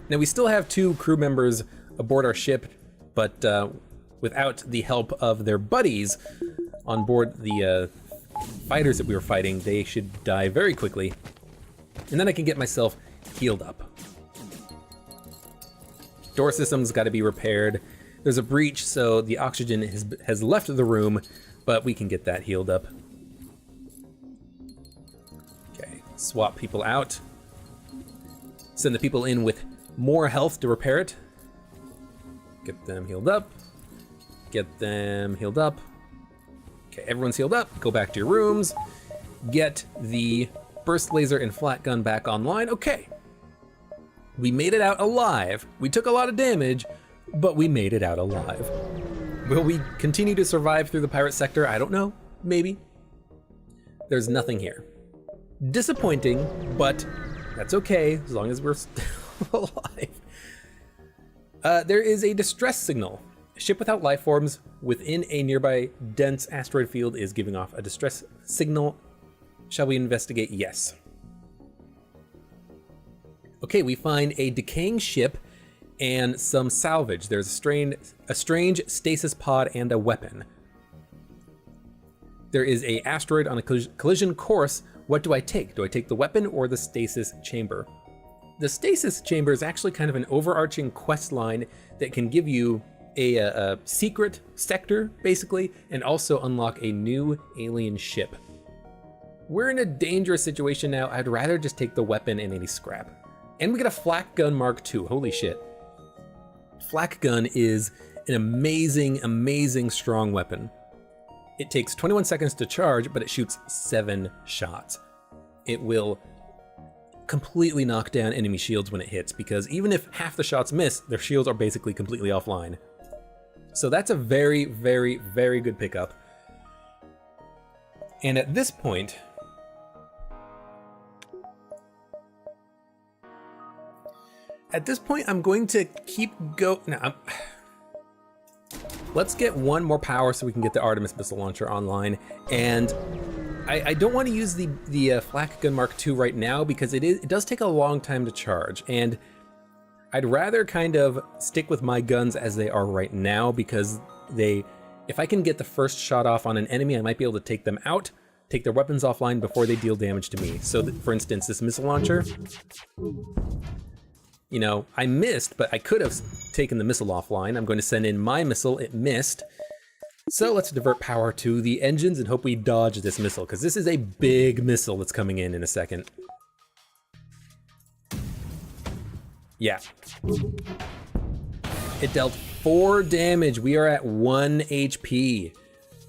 Now we still have 2 crew members aboard our ship, but without the help of their buddies on board the fighters that we were fighting, they should die very quickly. And then I can get myself healed up. Door system's got to be repaired. There's a breach, so the oxygen has left the room, but we can get that healed up. Okay, swap people out. Send the people in with more health to repair it. Get them healed up. Get them healed up. Okay, everyone's healed up. Go back to your rooms. Get the burst laser and flat gun back online. Okay. We made it out alive. We took a lot of damage, but we made it out alive. Will we continue to survive through the pirate sector? I don't know. Maybe. There's nothing here. Disappointing, but that's okay as long as we're still alive. There is a distress signal. A ship without life forms within a nearby dense asteroid field is giving off a distress signal. Shall we investigate? Yes. Okay, we find a decaying ship and some salvage. There's a strange stasis pod and a weapon. There is an asteroid on a collision course. What do I take? Do I take the weapon or the stasis chamber? The stasis chamber is actually kind of an overarching quest line that can give you a secret sector, basically, and also unlock a new alien ship. We're in a dangerous situation now. I'd rather just take the weapon and any scrap. And we get a flak gun Mark II. Holy shit. Flak gun is an amazing, amazing strong weapon. It takes 21 seconds to charge, but it shoots 7 shots. It will completely knock down enemy shields when it hits, because even if half the shots miss, their shields are basically completely offline. So that's a very, very, very good pickup. And at this point, I'm going to keep now. Let's get one more power so we can get the Artemis missile launcher online. And I don't want to use the flak gun Mark II right now because it does take a long time to charge. And I'd rather kind of stick with my guns as they are right now, because if I can get the first shot off on an enemy, I might be able to take them out, take their weapons offline before they deal damage to me. So for instance, this missile launcher, you know, I missed, but I could have taken the missile offline. I'm going to send in my missile, it missed. So let's divert power to the engines and hope we dodge this missile, because this is a big missile that's coming in a second. Yeah. It dealt 4 damage. We are at 1 HP.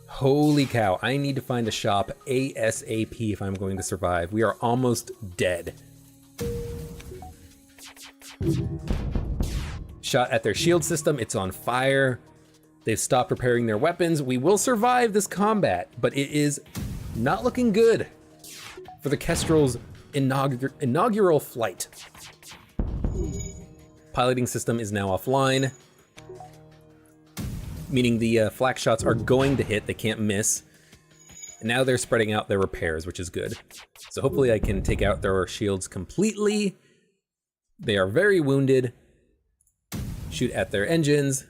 Holy cow. I need to find a shop ASAP if I'm going to survive. We are almost dead. Shot at their shield system. It's on fire. They've stopped repairing their weapons. We will survive this combat, but it is not looking good for the Kestrel's inaugural flight. Piloting system is now offline, meaning the flak shots are going to hit, they can't miss. And now they're spreading out their repairs, which is good. So hopefully I can take out their shields completely. They are very wounded. Shoot at their engines,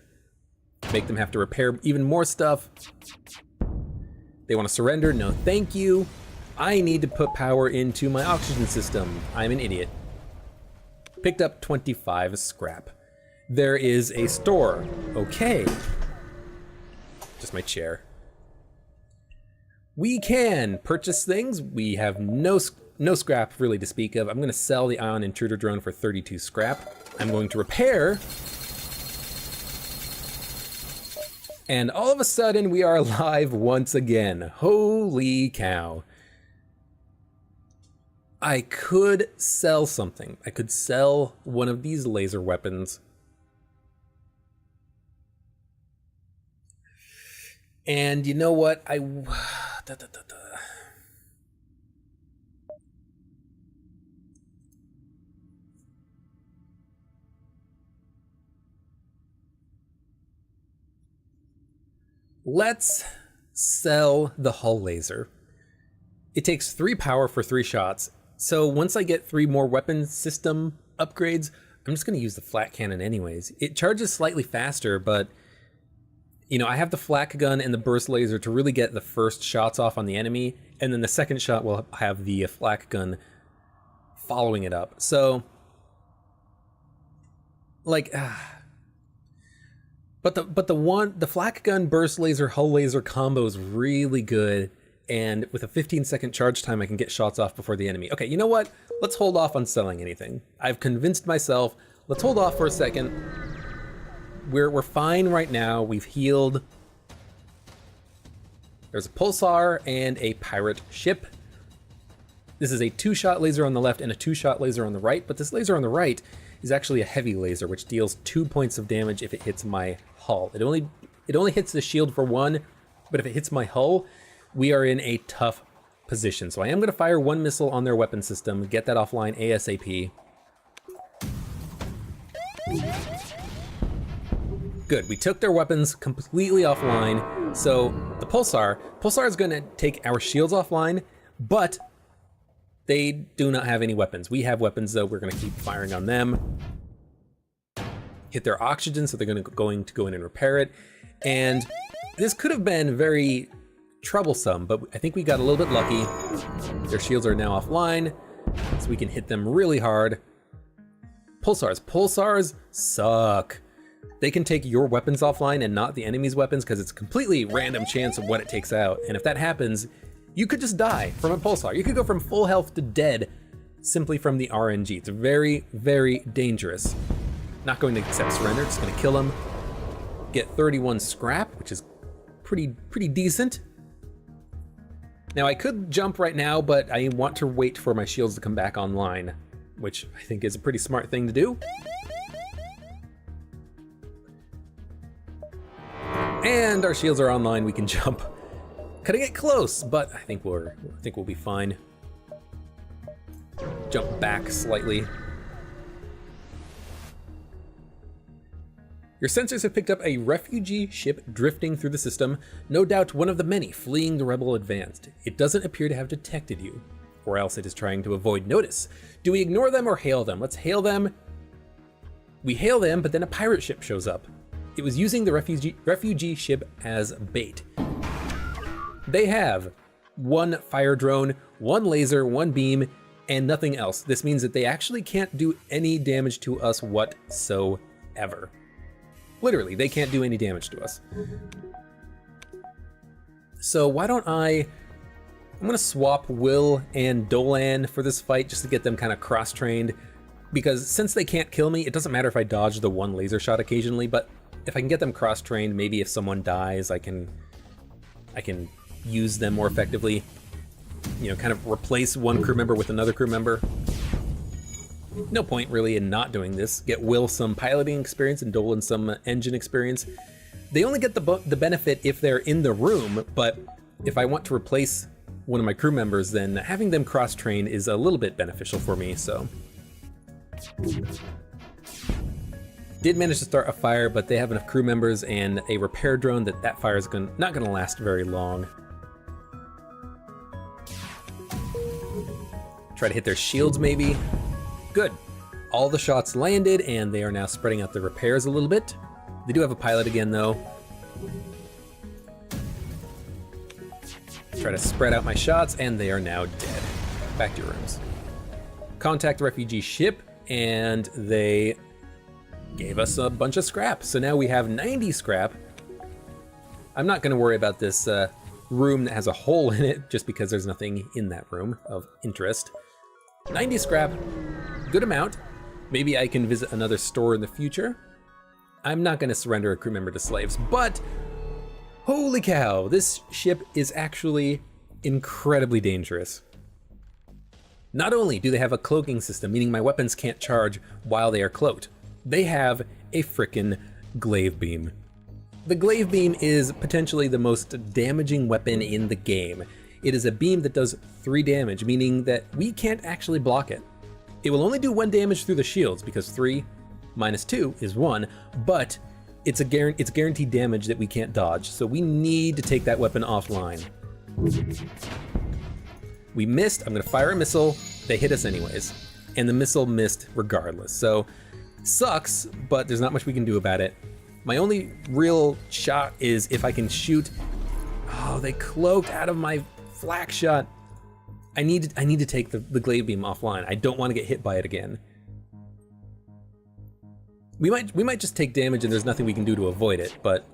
make them have to repair even more stuff. They want to surrender, no thank you. I need to put power into my oxygen system. I'm an idiot. Picked up 25 scrap. There is a store. Okay. Just my chair. We can purchase things. We have no scrap really to speak of. I'm going to sell the ion intruder drone for 32 scrap. I'm going to repair. And all of a sudden we are alive once again. Holy cow. I could sell something. I could sell one of these laser weapons. And you know what? Let's sell the hull laser. It takes 3 power for 3 shots. So once I get 3 more weapon system upgrades, I'm just gonna use the flak cannon anyways. It charges slightly faster, but you know, I have the flak gun and the burst laser to really get the first shots off on the enemy, and then the second shot will have the flak gun following it up. So, like, but the flak gun burst laser hull laser combo is really good, and with a 15-second charge time, I can get shots off before the enemy. Okay, you know what? Let's hold off on selling anything. I've convinced myself. Let's hold off for a second. We're fine right now. We've healed. There's a pulsar and a pirate ship. This is a 2-shot laser on the left and a 2-shot laser on the right, but this laser on the right is actually a heavy laser, which deals 2 points of damage if it hits my hull. It only hits the shield for 1, but if it hits my hull, we are in a tough position. So I am going to fire 1 missile on their weapon system, get that offline ASAP. Good, we took their weapons completely offline. So the pulsar is going to take our shields offline, but they do not have any weapons. We have weapons though. We're going to keep firing on them. Hit their oxygen, so they're going to go in and repair it. And this could have been very troublesome, but I think we got a little bit lucky. Their shields are now offline, so we can hit them really hard. Pulsars suck. They can take your weapons offline and not the enemy's weapons because it's a completely random chance of what it takes out. And if that happens, you could just die from a pulsar. You could go from full health to dead simply from the RNG. It's very, very dangerous. Not going to accept surrender, just gonna kill him. Get 31 scrap, which is pretty decent. Now I could jump right now, but I want to wait for my shields to come back online, which I think is a pretty smart thing to do. And our shields are online, we can jump. Cutting it close, but I think we'll be fine. Jump back slightly. Your sensors have picked up a refugee ship drifting through the system, no doubt one of the many fleeing the rebel advance. It doesn't appear to have detected you, or else it is trying to avoid notice. Do we ignore them or hail them? Let's hail them. We hail them, but then a pirate ship shows up. It was using the refugee ship as bait. They have 1 fire drone, 1 laser, 1 beam, and nothing else. This means that they actually can't do any damage to us whatsoever. Literally, they can't do any damage to us. So why don't I'm gonna swap Will and Dolan for this fight just to get them kind of cross-trained, because since they can't kill me, it doesn't matter if I dodge the 1 laser shot occasionally, but if I can get them cross-trained, maybe if someone dies, I can use them more effectively. You know, kind of replace 1 crew member with another crew member. No point really in not doing this. Get Will some piloting experience and Dolan some engine experience. They only get the benefit if they're in the room, but if I want to replace one of my crew members, then having them cross-train is a little bit beneficial for me, so. Did manage to start a fire, but they have enough crew members and a repair drone that fire is not gonna last very long. Try to hit their shields maybe. Good. All the shots landed and they are now spreading out the repairs a little bit. They do have a pilot again though. Try to spread out my shots and they are now dead. Back to your rooms. Contact the refugee ship and they gave us a bunch of scrap. So now we have 90 scrap. I'm not gonna worry about this room that has a hole in it just because there's nothing in that room of interest. 90 scrap, good amount. Maybe I can visit another store in the future. I'm not gonna surrender a crew member to slaves, but holy cow, this ship is actually incredibly dangerous. Not only do they have a cloaking system, meaning my weapons can't charge while they are cloaked, they have a frickin' glaive beam. The glaive beam is potentially the most damaging weapon in the game. It is a beam that does 3 damage, meaning that we can't actually block it. It will only do 1 damage through the shields because 3 minus 2 is 1, but it's guaranteed damage that we can't dodge, so we need to take that weapon offline. We missed, I'm gonna fire a missile, they hit us anyways, and the missile missed regardless. So Sucks, but there's not much we can do about it. My only real shot is if I can shoot. Oh, they cloaked out of my flak shot. I need to take the glaive beam offline. I don't want to get hit by it again. We might just take damage and there's nothing we can do to avoid it, but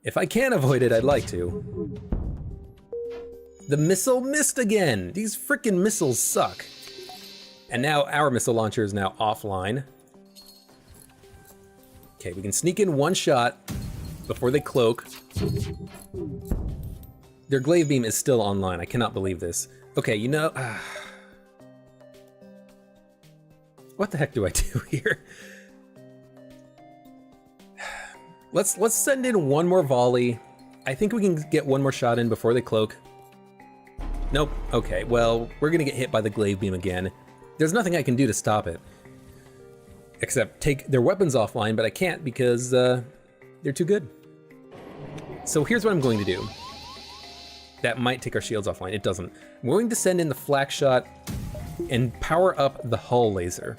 if I can avoid it, I'd like to. The missile missed again. These frickin' missiles suck. And now our missile launcher is now offline. Okay, we can sneak in one shot before they cloak. Their glaive beam is still online. I cannot believe this. Okay, you know, what the heck do I do here? Let's send in one more volley. I think we can get one more shot in before they cloak. Nope. Okay, well, we're gonna get hit by the glaive beam again. There's nothing I can do to stop it. Except take their weapons offline, but I can't because they're too good. So here's what I'm going to do. That might take our shields offline. It doesn't. I'm going to send in the flak shot and power up the hull laser.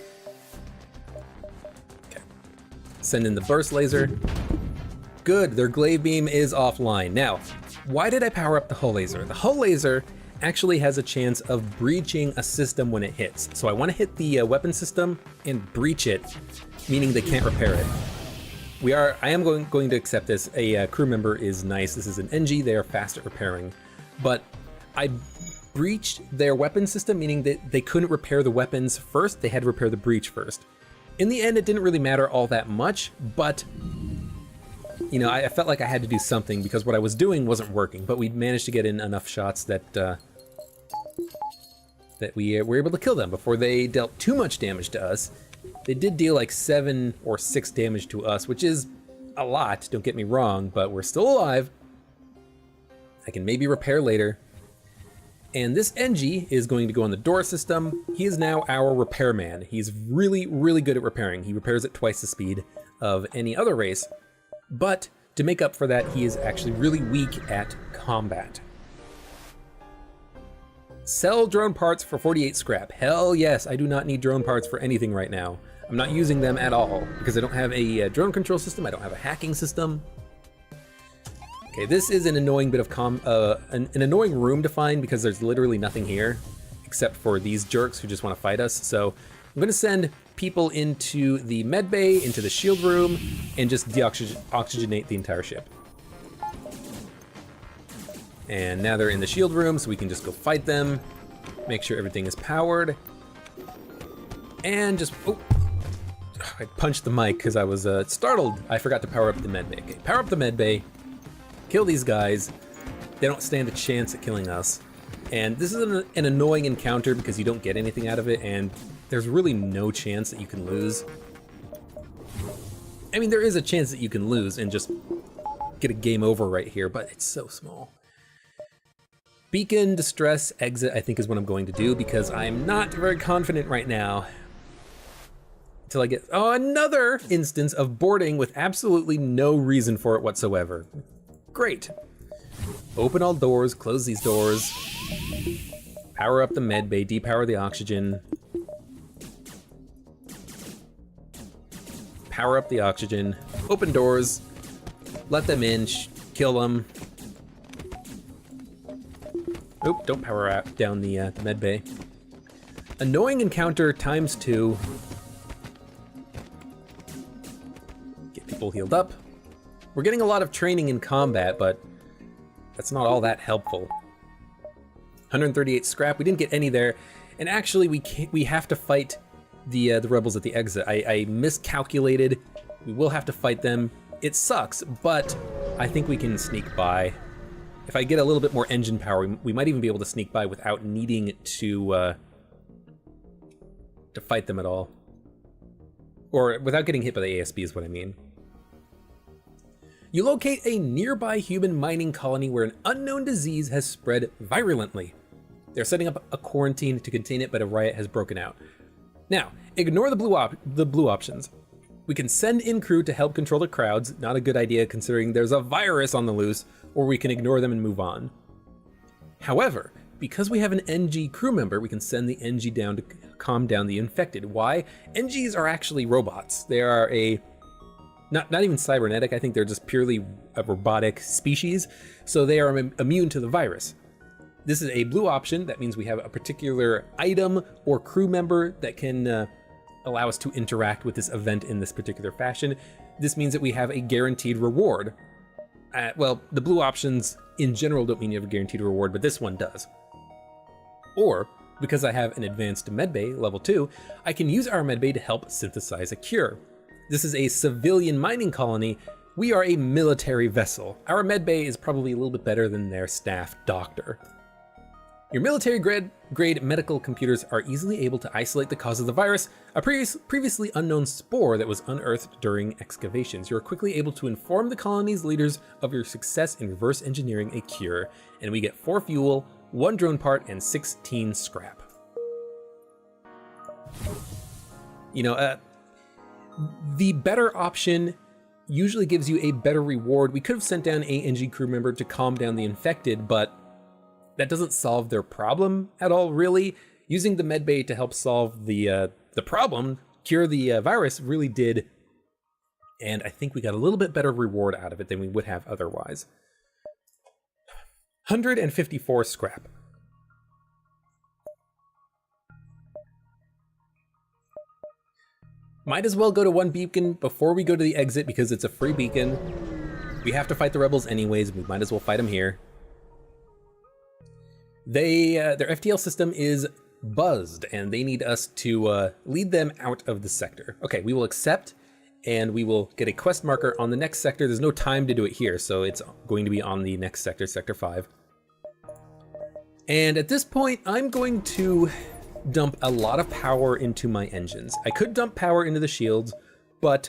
Okay. Send in the burst laser. Good, their glaive beam is offline. Now, why did I power up the hull laser? The hull laser actually has a chance of breaching a system when it hits. So I want to hit the weapon system and breach it, meaning they can't repair it. I am going to accept this. A crew member is nice. This is an NG. They are fast at repairing. But I breached their weapon system, meaning that they couldn't repair the weapons first. They had to repair the breach first. In the end, it didn't really matter all that much, but you know, I felt like I had to do something because what I was doing wasn't working, but we managed to get in enough shots that that we were able to kill them before they dealt too much damage to us. They did deal like 7 or 6 damage to us, which is a lot, don't get me wrong, but we're still alive. I can maybe repair later. And this NG is going to go on the door system. He is now our repairman. He's really, really good at repairing. He repairs at twice the speed of any other race. But to make up for that, he is actually really weak at combat. Sell drone parts for 48 scrap. Hell yes, I do not need drone parts for anything right now. I'm not using them at all because I don't have a drone control system. I don't have a hacking system. Okay, this is an annoying bit of an annoying room to find because there's literally nothing here except for these jerks who just want to fight us. So I'm going to send people into the med bay, into the shield room, and just deoxygenate the entire ship. And now they're in the shield room, so we can just go fight them, make sure everything is powered, and just, oh, I punched the mic because I was startled. I forgot to power up the med bay. Okay, power up the med bay, kill these guys. They don't stand a chance at killing us. And this is an annoying encounter because you don't get anything out of it, and there's really no chance that you can lose. I mean, there is a chance that you can lose and just get a game over right here, but it's so small. Beacon, distress, exit, I think is what I'm going to do because I'm not very confident right now. Until I get, oh, another instance of boarding with absolutely no reason for it whatsoever. Great. Open all doors, close these doors. Power up the med bay, depower the oxygen. Power up the oxygen, open doors, let them in, kill them. Oop, don't power out down the med bay. Annoying encounter ×2. Get people healed up. We're getting a lot of training in combat, but that's not all that helpful. 138 scrap, we didn't get any there. And actually we have to fight the rebels at the exit. I miscalculated. We will have to fight them. It sucks, but I think we can sneak by. If I get a little bit more engine power, we might even be able to sneak by without needing to fight them at all. Or without getting hit by the ASB is what I mean. You locate a nearby human mining colony where an unknown disease has spread virulently. They're setting up a quarantine to contain it, but a riot has broken out. Now, ignore the blue options. We can send in crew to help control the crowds, not a good idea considering there's a virus on the loose, or we can ignore them and move on. However, because we have an NG crew member, we can send the NG down to calm down the infected. Why? NGs are actually robots. They are not even cybernetic. I think they're just purely a robotic species. So they are immune to the virus. This is a blue option. That means we have a particular item or crew member that can allow us to interact with this event in this particular fashion. This means that we have a guaranteed reward. Well, the blue options in general don't mean you have a guaranteed reward, but this one does. Or, because I have an advanced medbay, level 2, I can use our medbay to help synthesize a cure. This is a civilian mining colony. We are a military vessel. Our medbay is probably a little bit better than their staff doctor. Your military grade medical computers are easily able to isolate the cause of the virus, a previously unknown spore that was unearthed during excavations. You are quickly able to inform the colony's leaders of your success in reverse engineering a cure, and we get 4 fuel, 1 drone part, and 16 scrap. You know, the better option usually gives you a better reward. We could have sent down a NG crew member to calm down the infected, but that doesn't solve their problem at all, really. Using the medbay to help solve the problem, cure the virus, really did, and I think we got a little bit better reward out of it than we would have otherwise. 154 scrap. Might as well go to 1 beacon before we go to the exit because it's a free beacon. We have to fight the rebels anyways, we might as well fight them here. Their FTL system is buzzed, and they need us to lead them out of the sector. Okay, we will accept, and we will get a quest marker on the next sector. There's no time to do it here, so it's going to be on the next sector, Sector 5. And at this point, I'm going to dump a lot of power into my engines. I could dump power into the shields, but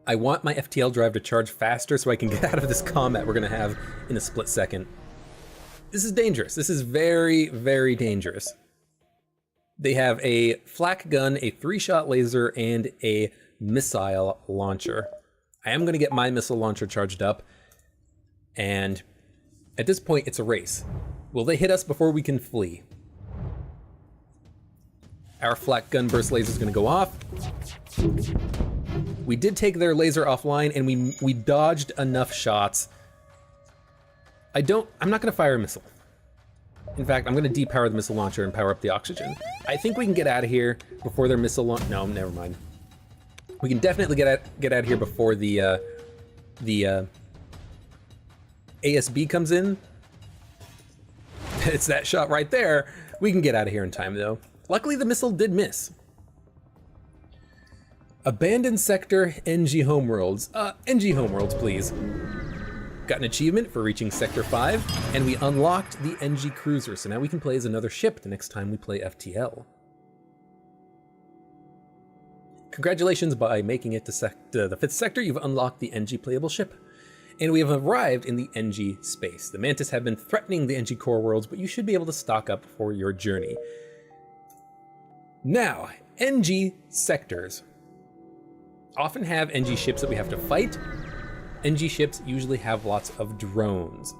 I want my FTL drive to charge faster so I can get out of this combat we're gonna have in a split second. This is dangerous. This is very, very dangerous. They have a flak gun, a 3-shot laser, and a missile launcher. I am gonna get my missile launcher charged up, and at this point, it's a race. Will they hit us before we can flee? Our flak gun burst laser is gonna go off. We did take their laser offline, and we dodged enough shots. I'm not gonna fire a missile. In fact, I'm gonna depower the missile launcher and power up the oxygen. I think we can get out of here before their missile launch. No, never mind. We can definitely get out of here before the ASB comes in. It's that shot right there. We can get out of here in time though. Luckily the missile did miss. Abandoned sector, NG homeworlds. NG homeworlds, please. Got an achievement for reaching Sector 5, and we unlocked the NG cruiser, so now we can play as another ship the next time we play FTL. Congratulations, by making it to the 5th sector, you've unlocked the NG playable ship. And we have arrived in the NG space. The Mantis have been threatening the NG core worlds, but you should be able to stock up for your journey. Now, NG sectors often have NG ships that we have to fight. NG ships usually have lots of drones.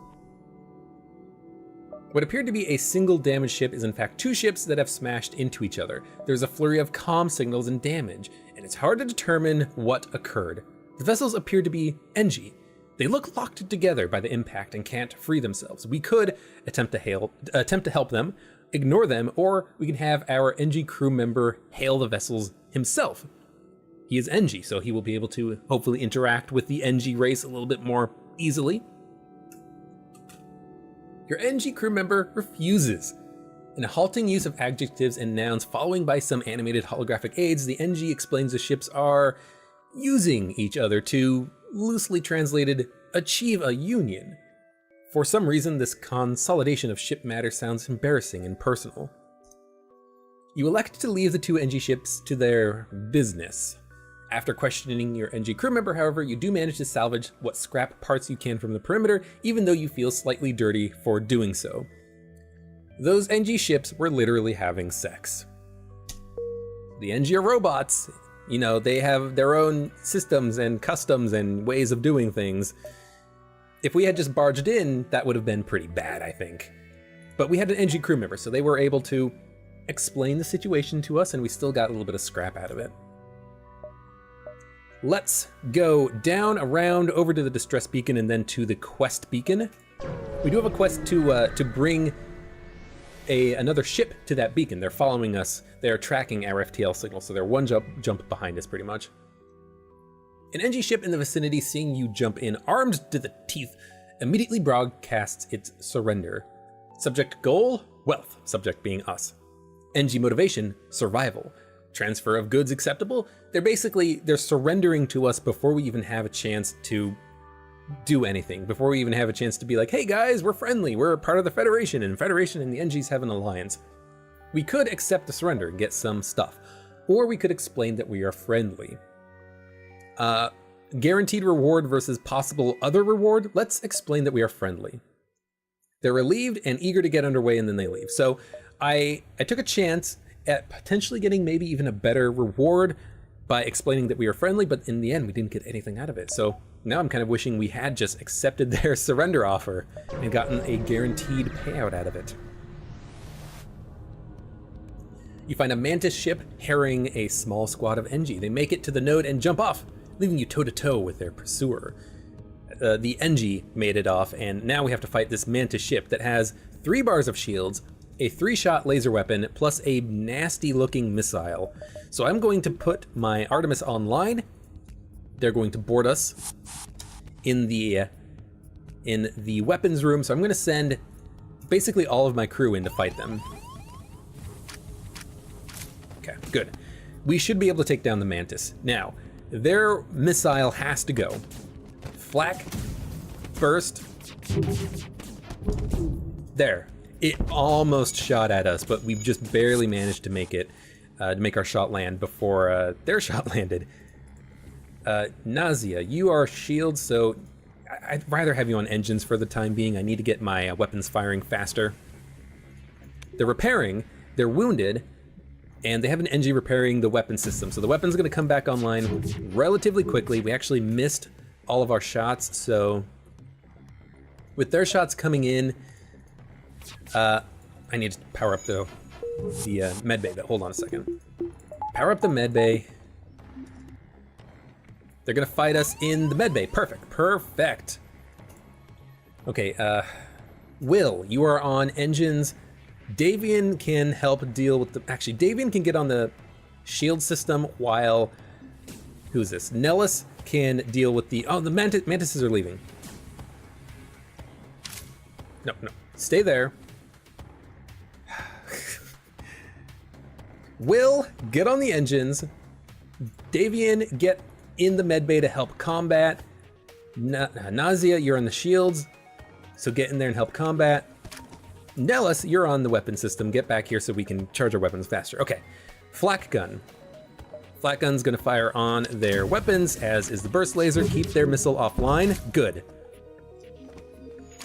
What appeared to be a single damaged ship is in fact 2 ships that have smashed into each other. There's a flurry of comm signals and damage, and it's hard to determine what occurred. The vessels appear to be NG. They look locked together by the impact and can't free themselves. We could attempt to help them, ignore them, or we can have our NG crew member hail the vessels himself. He is NG, so he will be able to hopefully interact with the NG race a little bit more easily. Your NG crew member refuses. In a halting use of adjectives and nouns following by some animated holographic aids, the NG explains the ships are using each other to, loosely translated, achieve a union. For some reason, this consolidation of ship matter sounds embarrassing and personal. You elect to leave the 2 NG ships to their business. After questioning your NG crew member, however, you do manage to salvage what scrap parts you can from the perimeter, even though you feel slightly dirty for doing so. Those NG ships were literally having sex. The NG are robots. You know, they have their own systems and customs and ways of doing things. If we had just barged in, that would have been pretty bad, I think. But we had an NG crew member, so they were able to explain the situation to us, and we still got a little bit of scrap out of it. Let's go down, around, over to the distress beacon, and then to the quest beacon. We do have a quest to bring another ship to that beacon. They're following us. They're tracking our FTL signal, so they're one jump behind us, pretty much. An NG ship in the vicinity, seeing you jump in armed to the teeth, immediately broadcasts its surrender. Subject goal, wealth. Subject being us. NG motivation, survival. Transfer of goods acceptable. They're surrendering to us before we even have a chance to do anything, before we even have a chance to be like, hey guys, we're friendly, we're part of the Federation, and Federation and the NGs have an alliance. We could accept the surrender and get some stuff, or we could explain that we are friendly. Guaranteed reward versus possible other reward. Let's explain that we are friendly. They're relieved and eager to get underway, and then they leave. So I took a chance at potentially getting maybe even a better reward by explaining that we are friendly, but in the end, we didn't get anything out of it. So now I'm kind of wishing we had just accepted their surrender offer and gotten a guaranteed payout out of it. You find a Mantis ship harrying a small squad of NG. They make it to the node and jump off, leaving you toe-to-toe with their pursuer. The NG made it off, and now we have to fight this Mantis ship that has 3 bars of shields, a 3-shot laser weapon, plus a nasty-looking missile. So I'm going to put my Artemis online. They're going to board us in the weapons room, so I'm going to send basically all of my crew in to fight them. Okay, good. We should be able to take down the Mantis. Now, their missile has to go. Flak, burst. There. It almost shot at us, but we just barely managed to make it, to make our shot land before their shot landed. Nausea, you are shield, so I'd rather have you on engines for the time being. I need to get my weapons firing faster. They're repairing, they're wounded, and they have an NG repairing the weapon system. So the weapon's gonna come back online relatively quickly. We actually missed all of our shots, so with their shots coming in, I need to power up the medbay. Hold on a second. Power up the medbay. They're gonna fight us in the medbay. Perfect, perfect. Okay, Will, you are on engines. Davian can help deal with the, actually Davian can get on the shield system while, who's this? Nellis can deal with the, oh, the mantises are leaving. No, stay there. Will, get on the engines. Davian, get in the medbay to help combat. Nausea, you're on the shields, so get in there and help combat. Nellis, you're on the weapon system. Get back here so we can charge our weapons faster. Okay, Flak Gun. Flak Gun's gonna fire on their weapons, as is the burst laser. Keep their missile offline. Good.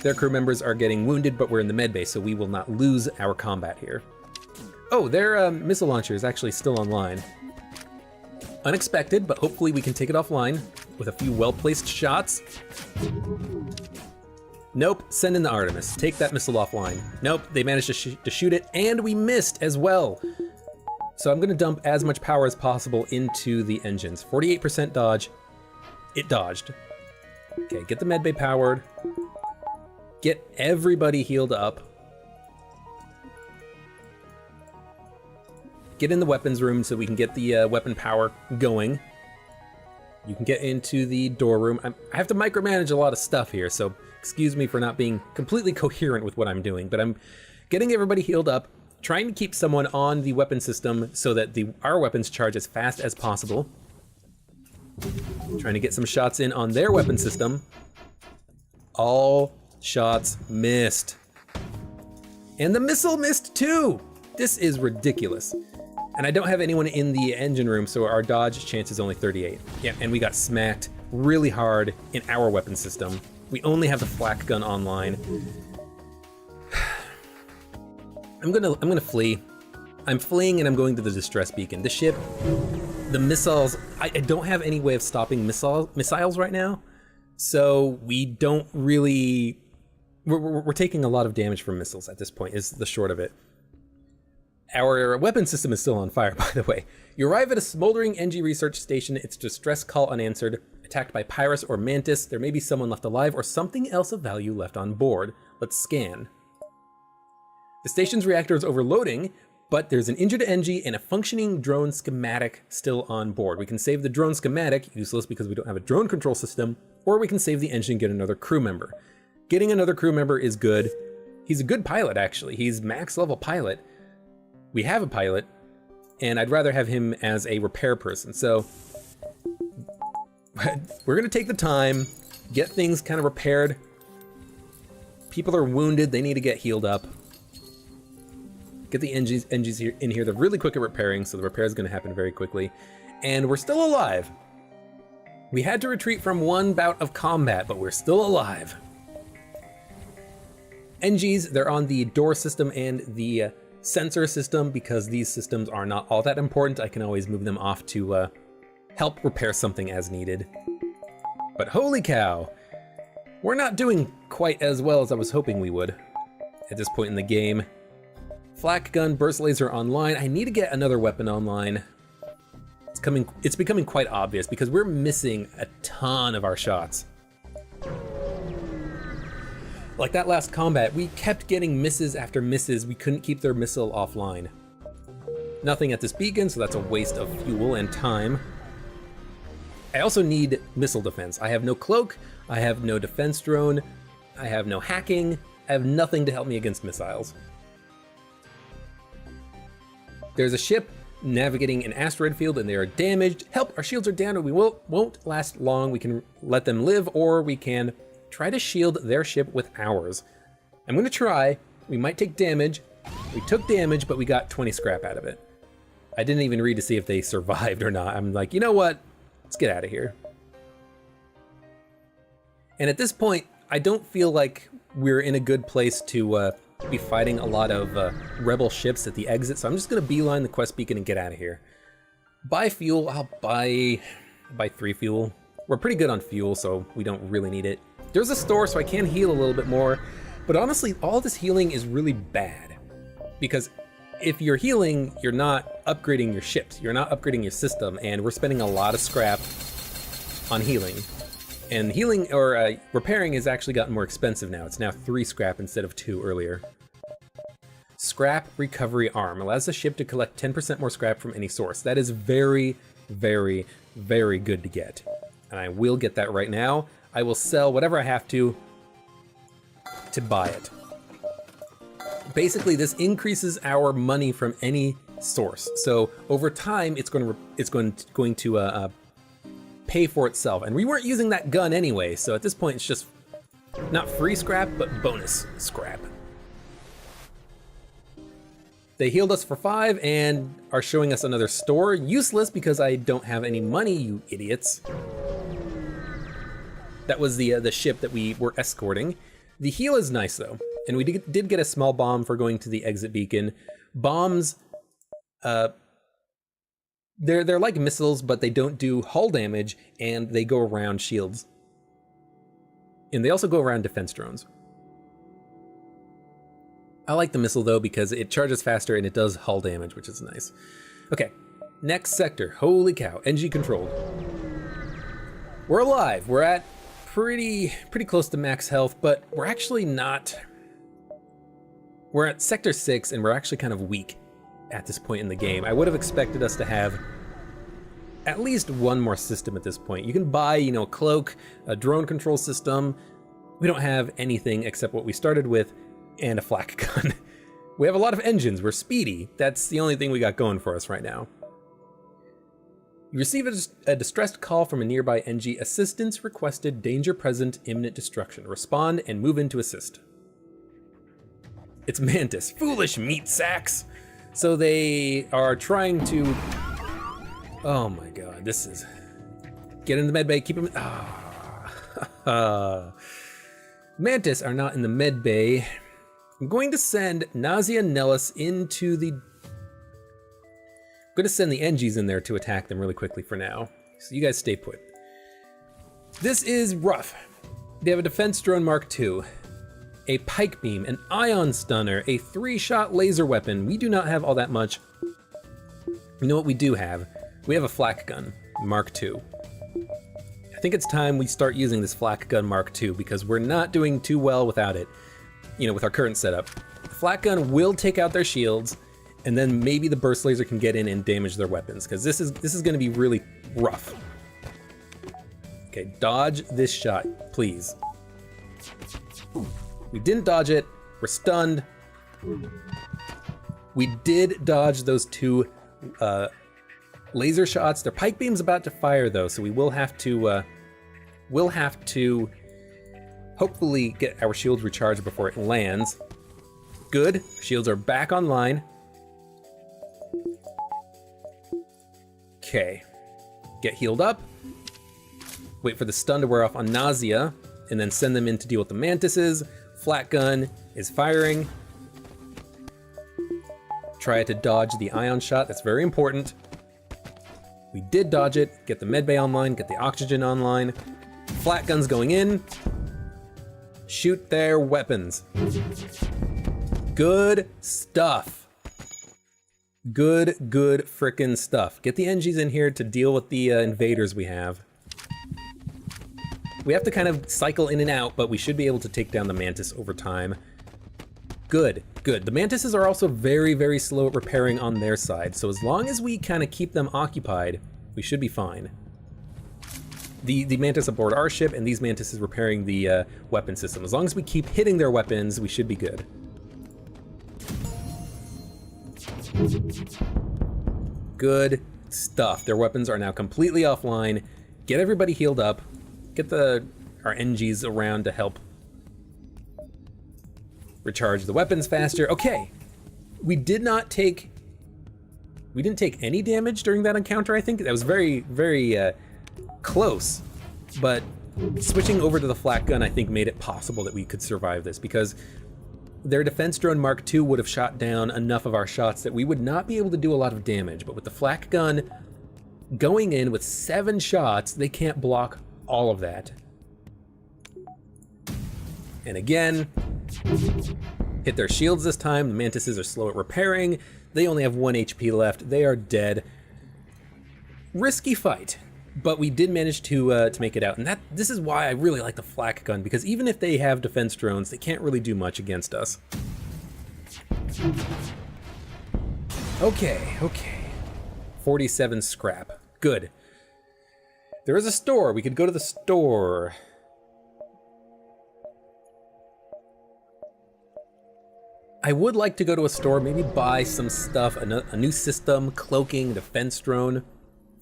Their crew members are getting wounded, but we're in the medbay, so we will not lose our combat here. Oh, their missile launcher is actually still online. Unexpected, but hopefully we can take it offline with a few well-placed shots. Nope, send in the Artemis. Take that missile offline. Nope, they managed to shoot it, and we missed as well. So I'm gonna dump as much power as possible into the engines. 48% dodge. It dodged. Okay, get the medbay powered. Get everybody healed up. Get in the weapons room so we can get the weapon power going. You can get into the door room. I have to micromanage a lot of stuff here, so excuse me for not being completely coherent with what I'm doing, but I'm getting everybody healed up, trying to keep someone on the weapon system so that our weapons charge as fast as possible. Trying to get some shots in on their weapon system. All shots missed. And the missile missed too! This is ridiculous. And I don't have anyone in the engine room, so our dodge chance is only 38. Yeah, and we got smacked really hard in our weapon system. We only have the flak gun online. I'm gonna flee. I'm fleeing and I'm going to the distress beacon. The ship, the missiles, I don't have any way of stopping missiles right now. So we don't really We're taking a lot of damage from missiles at this point, is the short of it. Our weapon system is still on fire, by the way. You arrive at a smoldering NG research station. Its distress call unanswered. Attacked by Pyrus or Mantis. There may be someone left alive or something else of value left on board. Let's scan. The station's reactor is overloading, but there's an injured NG and a functioning drone schematic still on board. We can save the drone schematic, useless because we don't have a drone control system, or we can save the engine and get another crew member. Getting another crew member is good. He's a good pilot, actually. He's max level pilot. We have a pilot, and I'd rather have him as a repair person. So we're gonna take the time, get things kind of repaired. People are wounded, they need to get healed up. Get the engines here in here. They're really quick at repairing, so the repair is gonna happen very quickly. And we're still alive. We had to retreat from one bout of combat, but we're still alive. NGs, they're on the door system and the sensor system. Because these systems are not all that important, I can always move them off to help repair something as needed. But holy cow, we're not doing quite as well as I was hoping we would at this point in the game. Flak gun, burst laser online. I need to get another weapon online. It's becoming quite obvious because we're missing a ton of our shots. Like that last combat, we kept getting misses after misses. We couldn't keep their missile offline. Nothing at this beacon, so that's a waste of fuel and time. I also need missile defense. I have no cloak, I have no defense drone, I have no hacking, I have nothing to help me against missiles. There's a ship navigating an asteroid field and they are damaged. Help, our shields are down and we won't last long. We can let them live, or we can try to shield their ship with ours. I'm gonna try. We might take damage. We took damage, but we got 20 scrap out of it. I didn't even read to see if they survived or not. I'm like, you know what? Let's get out of here. And at this point, I don't feel like we're in a good place to be fighting a lot of rebel ships at the exit, so I'm just gonna beeline the quest beacon and get out of here. Buy fuel, I'll buy 3 fuel. We're pretty good on fuel, so we don't really need it. There's a store, so I can heal a little bit more, but honestly, all this healing is really bad. Because if you're healing, you're not upgrading your ships, you're not upgrading your system, and we're spending a lot of scrap on healing. And healing, or repairing, has actually gotten more expensive now. It's now 3 scrap instead of 2 earlier. Scrap recovery arm allows the ship to collect 10% more scrap from any source. That is very, very, very good to get. And I will get that right now. I will sell whatever I have to buy it. Basically, this increases our money from any source. So over time, it's going to pay for itself. And we weren't using that gun anyway, so at this point, it's just not free scrap, but bonus scrap. They healed us for 5 and are showing us another store. Useless because I don't have any money, you idiots. That was the ship that we were escorting. The heal is nice though, and we did get a small bomb for going to the exit beacon. Bombs, they're like missiles, but they don't do hull damage, and they go around shields. And they also go around defense drones. I like the missile though because it charges faster and it does hull damage, which is nice. Okay, next sector. Holy cow, NG controlled. We're alive. We're at pretty close to max health, but we're actually not. We're at sector 6 and we're actually kind of weak at this point in the game. I would have expected us to have at least one more system at this point. You can buy, a cloak, a drone control system. We don't have anything except what we started with and a flak gun. We have a lot of engines. We're speedy. That's the only thing we got going for us right now. You receive a distressed call from a nearby NG. Assistance requested, danger present, imminent destruction. Respond and move in to assist. It's Mantis. Foolish meat sacks. So they are trying to... Oh my god, this is... Get in the med bay, keep him... Mantis are not in the med bay. I'm going to send Nausea Nellis into the... I'm going to send the NGs in there to attack them really quickly for now. So you guys stay put. This is rough. They have a defense drone Mark II. a pike beam, an ion stunner, a 3-shot laser weapon. We do not have all that much. You know what we do have? We have a flak gun, Mark II. I think it's time we start using this flak gun Mark II because we're not doing too well without it, you know, with our current setup. The flak gun will take out their shields, and then maybe the burst laser can get in and damage their weapons, because this is going to be really rough. Okay, dodge this shot, please. We didn't dodge it. We're stunned. We did dodge those 2 laser shots. Their pike beam's about to fire though, so we will have to hopefully get our shields recharged before it lands. Good, shields are back online. Okay, get healed up. Wait for the stun to wear off on Nausea, and then send them in to deal with the mantises. Flak gun is firing. Try to dodge the ion shot, that's very important. We did dodge it, get the medbay online, get the oxygen online. Flak gun's going in. Shoot their weapons. Good stuff. Good frickin' stuff. Get the NGs in here to deal with the invaders we have. We have to kind of cycle in and out, but we should be able to take down the mantis over time. Good. The mantises are also very slow at repairing on their side, so as long as we kind of keep them occupied, we should be fine. The mantis aboard our ship, and these mantises repairing the weapon system. As long as we keep hitting their weapons, we should be good. Good stuff. Their weapons are now completely offline. Get everybody healed up. Get our NGs around to help recharge the weapons faster. Okay, we didn't take any damage during that encounter. I think that was very close, but switching over to the flak gun I think made it possible that we could survive this, because their defense drone Mark II would have shot down enough of our shots that we would not be able to do a lot of damage, but with the flak gun going in with 7 shots, they can't block all of that. And again, hit their shields this time. The mantises are slow at repairing. They only have 1 HP left. They are dead. Risky fight, but we did manage to make it out. And this is why I really like the flak gun, because even if they have defense drones, they can't really do much against us. Okay. 47 scrap. Good. There is a store. We could go to the store. I would like to go to a store, maybe buy some stuff, a new system, cloaking, defense drone.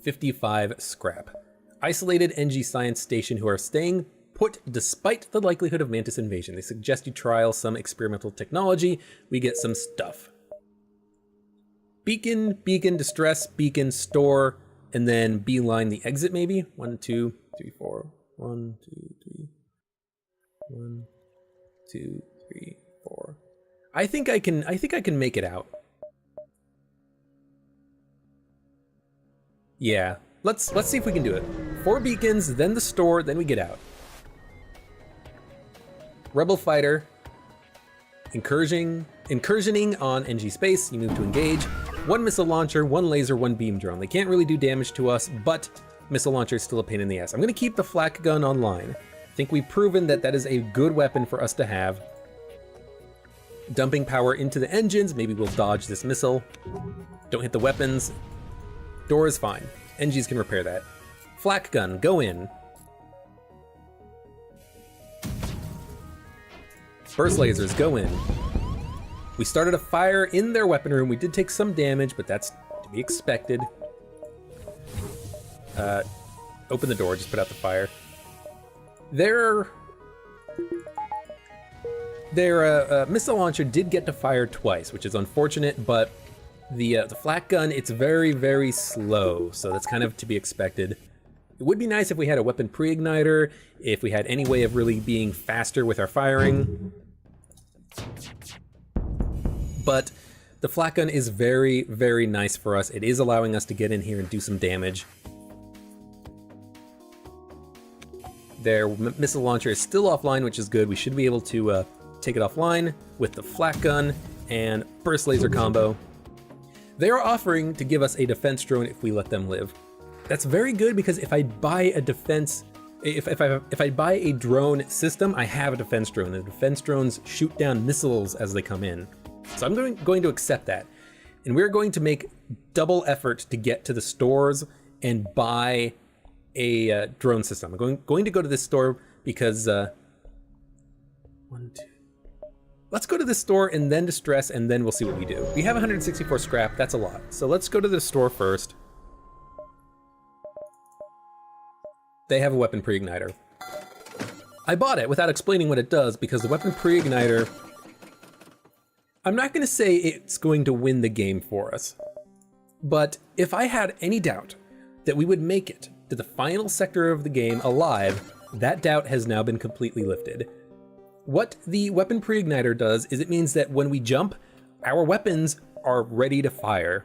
55 scrap. Isolated NG science station who are staying put despite the likelihood of mantis invasion. They suggest you trial some experimental technology. We get some stuff. Beacon, distress, beacon, store, and then beeline the exit maybe. 1, 2, 3, 4. 1, 2, 3. 1, 2, 3, 4. I think I can make it out. Yeah, let's see if we can do it. 4 beacons, then the store, then we get out. Rebel fighter, incursioning on NG space. You move to engage. 1 missile launcher, 1 laser, 1 beam drone. They can't really do damage to us, but missile launcher is still a pain in the ass. I'm gonna keep the flak gun online. I think we've proven that that is a good weapon for us to have. Dumping power into the engines. Maybe we'll dodge this missile. Don't hit the weapons. Door is fine. NGs can repair that. Flak gun, go in. Burst lasers, go in. We started a fire in their weapon room. We did take some damage, but that's to be expected. Open the door, just put out the fire. Their missile launcher did get to fire twice, which is unfortunate, but the flak gun, it's very, very slow, so that's kind of to be expected. It would be nice if we had a weapon pre-igniter, if we had any way of really being faster with our firing. But the flak gun is very, very nice for us. It is allowing us to get in here and do some damage. Their missile launcher is still offline, which is good. We should be able to take it offline with the flak gun and burst laser combo. They are offering to give us a defense drone if we let them live. That's very good because if I buy a defense, if I buy a drone system, I have a defense drone. The defense drones shoot down missiles as they come in. So I'm going to accept that. And we're going to make double effort to get to the stores and buy a drone system. I'm going to go to this store because let's go to this store and then distress, and then we'll see what we do. We have 164 scrap, that's a lot. So let's go to the store first. They have a weapon pre-igniter. I bought it without explaining what it does because the weapon pre-igniter, I'm not gonna say it's going to win the game for us, but if I had any doubt that we would make it to the final sector of the game alive, that doubt has now been completely lifted. What the weapon pre-igniter does is it means that when we jump, our weapons are ready to fire.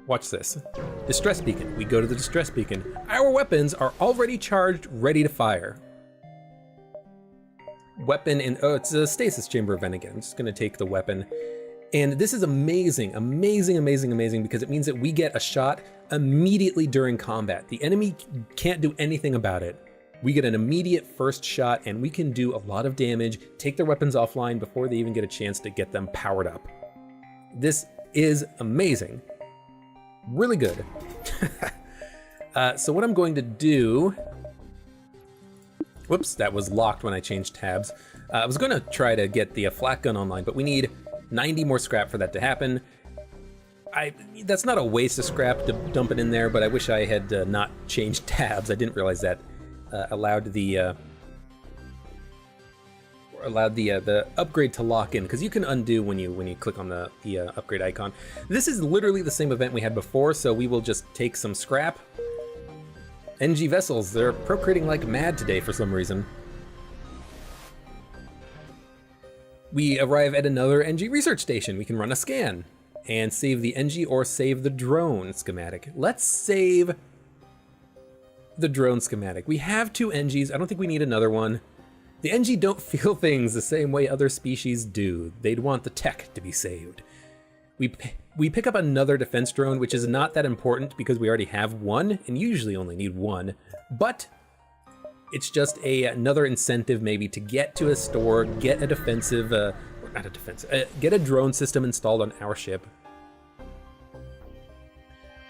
Watch this. Distress beacon. We go to the distress beacon. Our weapons are already charged, ready to fire. Weapon in, oh, it's a stasis chamber event again. I'm just gonna take the weapon. And this is amazing, amazing, amazing, amazing, because it means that we get a shot immediately during combat. The enemy can't do anything about it. We get an immediate first shot and we can do a lot of damage, take their weapons offline before they even get a chance to get them powered up. This is amazing. Really good. So what I'm going to do, whoops, that was locked when I changed tabs. I was gonna try to get the flak gun online, but we need 90 more scrap for that to happen. That's not a waste of scrap to dump it in there, but I wish I had not changed tabs. I didn't realize that allowed the upgrade to lock in, because you can undo when you click on the upgrade icon. This is literally the same event we had before, so we will just take some scrap. NG vessels, they're procreating like mad today for some reason. We arrive at another NG research station. We can run a scan and save the NG or save the drone schematic. Let's save the drone schematic. We have 2 NGs. I don't think we need another one. The NG don't feel things the same way other species do. They'd want the tech to be saved. We pick up another defense drone, which is not that important because we already have one and usually only need one, but it's just another incentive maybe to get to a store, get a defensive, get a drone system installed on our ship.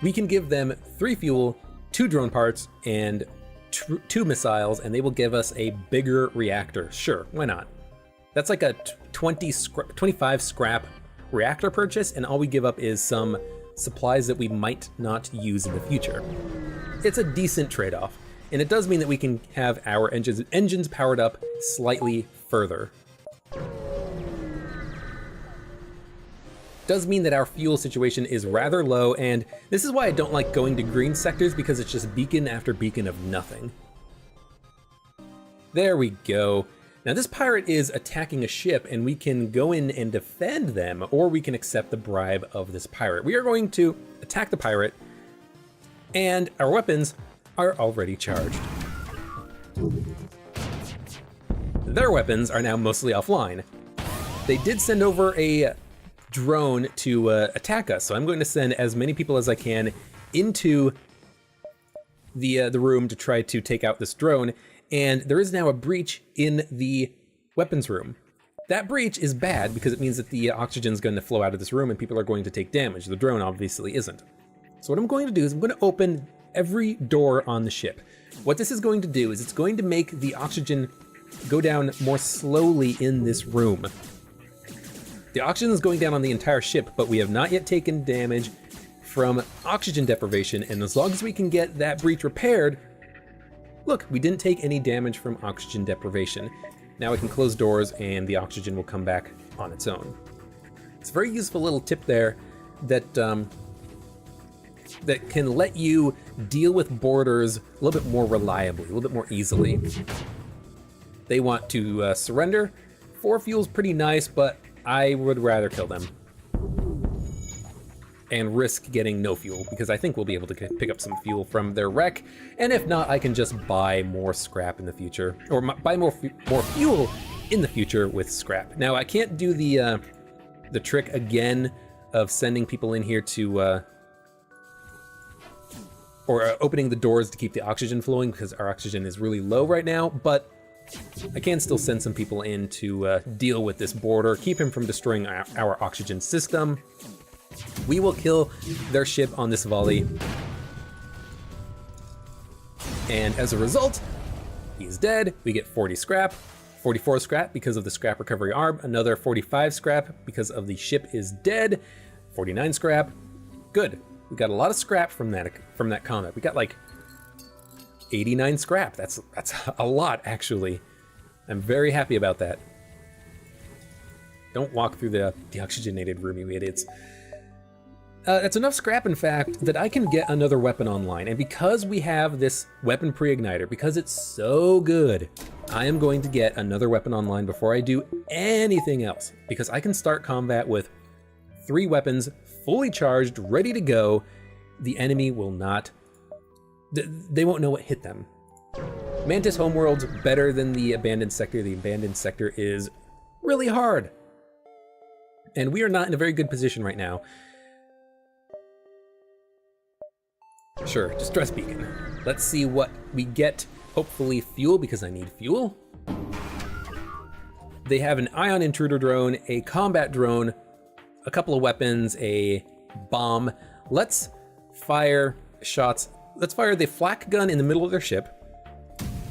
We can give them 3 fuel, 2 drone parts, and 2 missiles, and they will give us a bigger reactor. Sure, why not? That's like a 25 scrap reactor purchase, and all we give up is some supplies that we might not use in the future. It's a decent trade-off, and it does mean that we can have our engines powered up slightly further. Does mean that our fuel situation is rather low, and this is why I don't like going to green sectors, because it's just beacon after beacon of nothing. There we go. Now this pirate is attacking a ship, and we can go in and defend them, or we can accept the bribe of this pirate. We are going to attack the pirate, and our weapons are already charged. Their weapons are now mostly offline. They did send over a drone to attack us, so I'm going to send as many people as I can into the room to try to take out this drone, and there is now a breach in the weapons room. That breach is bad because it means that the oxygen is going to flow out of this room and people are going to take damage. The drone obviously isn't. So what I'm going to do is I'm going to open every door on the ship. What this is going to do is it's going to make the oxygen go down more slowly in this room. The oxygen is going down on the entire ship, but we have not yet taken damage from oxygen deprivation, and as long as we can get that breach repaired, look, we didn't take any damage from oxygen deprivation. Now I can close doors and the oxygen will come back on its own. It's a very useful little tip there that that can let you deal with boarders a little bit more reliably, a little bit more easily. They want to surrender. 4 fuel's pretty nice, but I would rather kill them and risk getting no fuel, because I think we'll be able to pick up some fuel from their wreck, and if not, I can just buy more scrap in the future, or buy more fuel in the future with scrap. Now, I can't do the trick again of sending people in here to, or opening the doors to keep the oxygen flowing because our oxygen is really low right now, but I can still send some people in to deal with this border, keep him from destroying our oxygen system. We will kill their ship on this volley. And as a result, he's dead. We get 40 scrap, 44 scrap because of the scrap recovery arm, another 45 scrap because of the ship is dead, 49 scrap. Good. We got a lot of scrap from that combat. We got like 89 scrap. That's a lot, actually. I'm very happy about that. Don't walk through the deoxygenated room, you idiots. That's enough scrap, in fact, that I can get another weapon online. And because we have this weapon pre-igniter, because it's so good, I am going to get another weapon online before I do anything else. Because I can start combat with 3 weapons, fully charged, ready to go. The enemy will not... They won't know what hit them. Mantis Homeworld's better than the Abandoned Sector. The Abandoned Sector is really hard. And we are not in a very good position right now. Sure, distress beacon. Let's see what we get. Hopefully fuel, because I need fuel. They have an ion intruder drone, a combat drone, a couple of weapons, a bomb. Let's fire shots. Let's fire the flak gun in the middle of their ship,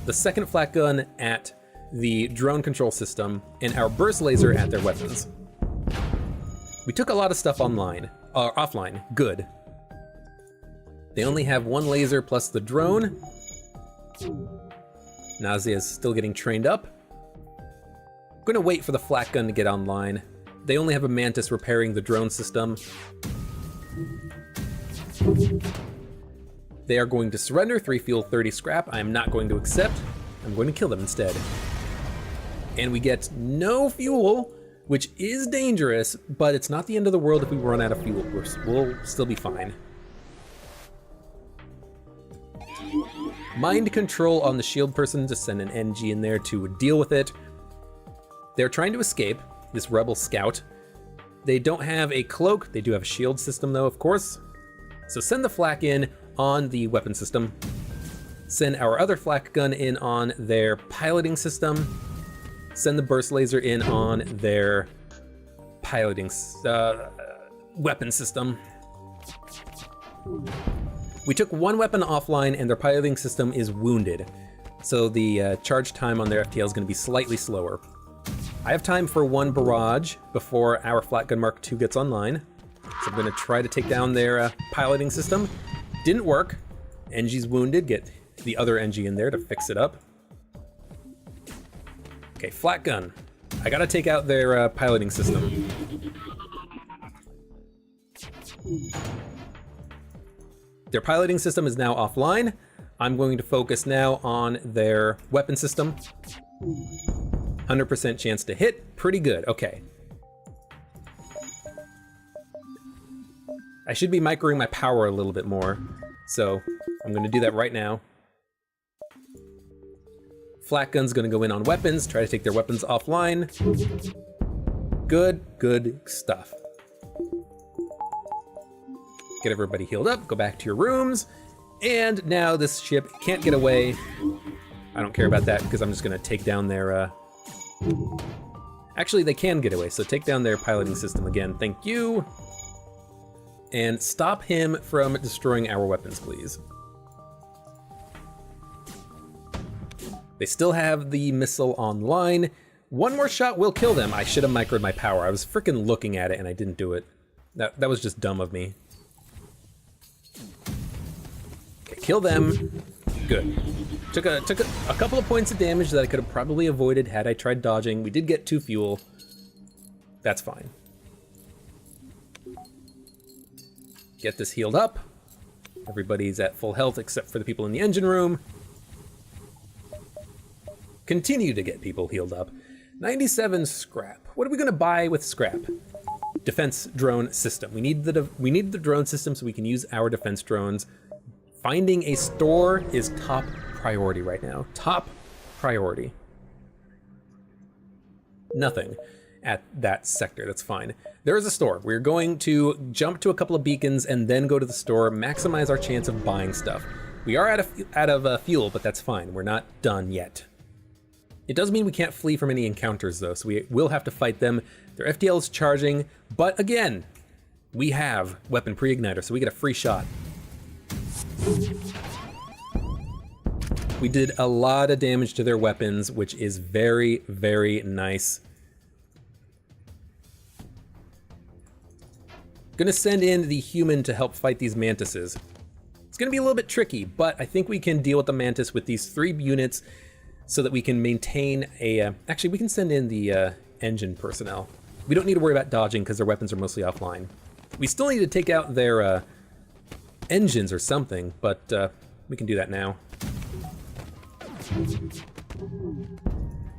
the second flak gun at the drone control system, and our burst laser at their weapons. We took a lot of stuff offline. Good. They only have 1 laser plus the drone. Nausea is still getting trained up. I'm gonna wait for the flak gun to get online. They only have a Mantis repairing the drone system. They are going to surrender, 3 fuel, 30 scrap. I am not going to accept. I'm going to kill them instead. And we get no fuel, which is dangerous, but it's not the end of the world if we run out of fuel. We'll still be fine. Mind control on the shield person to send an NG in there to deal with it. They're trying to escape, this rebel scout. They don't have a cloak. They do have a shield system though, of course. So send the flak in on the weapon system. Send our other flak gun in on their piloting system. Send the burst laser in on their piloting weapon system. We took 1 weapon offline and their piloting system is wounded. So the charge time on their FTL is going to be slightly slower. I have time for 1 barrage before our flak gun Mark II gets online. So I'm going to try to take down their piloting system. Didn't work. NG's wounded. Get the other NG in there to fix it up. Okay, flak gun. I got to take out their piloting system. Their piloting system is now offline. I'm going to focus now on their weapon system. 100% chance to hit. Pretty good. Okay. I should be microing my power a little bit more. So I'm going to do that right now. Flak gun's going to go in on weapons, try to take their weapons offline. Good stuff. Get everybody healed up, go back to your rooms, and now this ship can't get away. I don't care about that because I'm just gonna take down their, Actually, they can get away, so take down their piloting system again, thank you. And stop him from destroying our weapons, please. They still have the missile online. 1 more shot will kill them. I should have microed my power. I was freaking looking at it and I didn't do it. That was just dumb of me. Okay, kill them. Good. Took a couple of points of damage that I could have probably avoided had I tried dodging. We did get 2 fuel. That's fine. Get this healed up. Everybody's at full health except for the people in the engine room. Continue to get people healed up. 97 scrap. What are we gonna buy with scrap? Defense drone system. We need the drone system so we can use our defense drones. Finding a store is top priority right now. Top priority. nothing at that sector. That's fine. There is a store. We're going to jump to a couple of beacons and then go to the store, maximize our chance of buying stuff. We are out of fuel, but that's fine. We're not done yet. It does mean we can't flee from any encounters though, so we will have to fight them. Their FTL is charging, but again, we have weapon pre-igniter, so we get a free shot. We did a lot of damage to their weapons, which is very, very nice. Gonna send in the human to help fight these mantises. It's gonna be a little bit tricky, but I think we can deal with the mantis with these 3 units so that we can maintain a... actually, we can send in the engine personnel. We don't need to worry about dodging because their weapons are mostly offline. We still need to take out their engines or something, but we can do that now.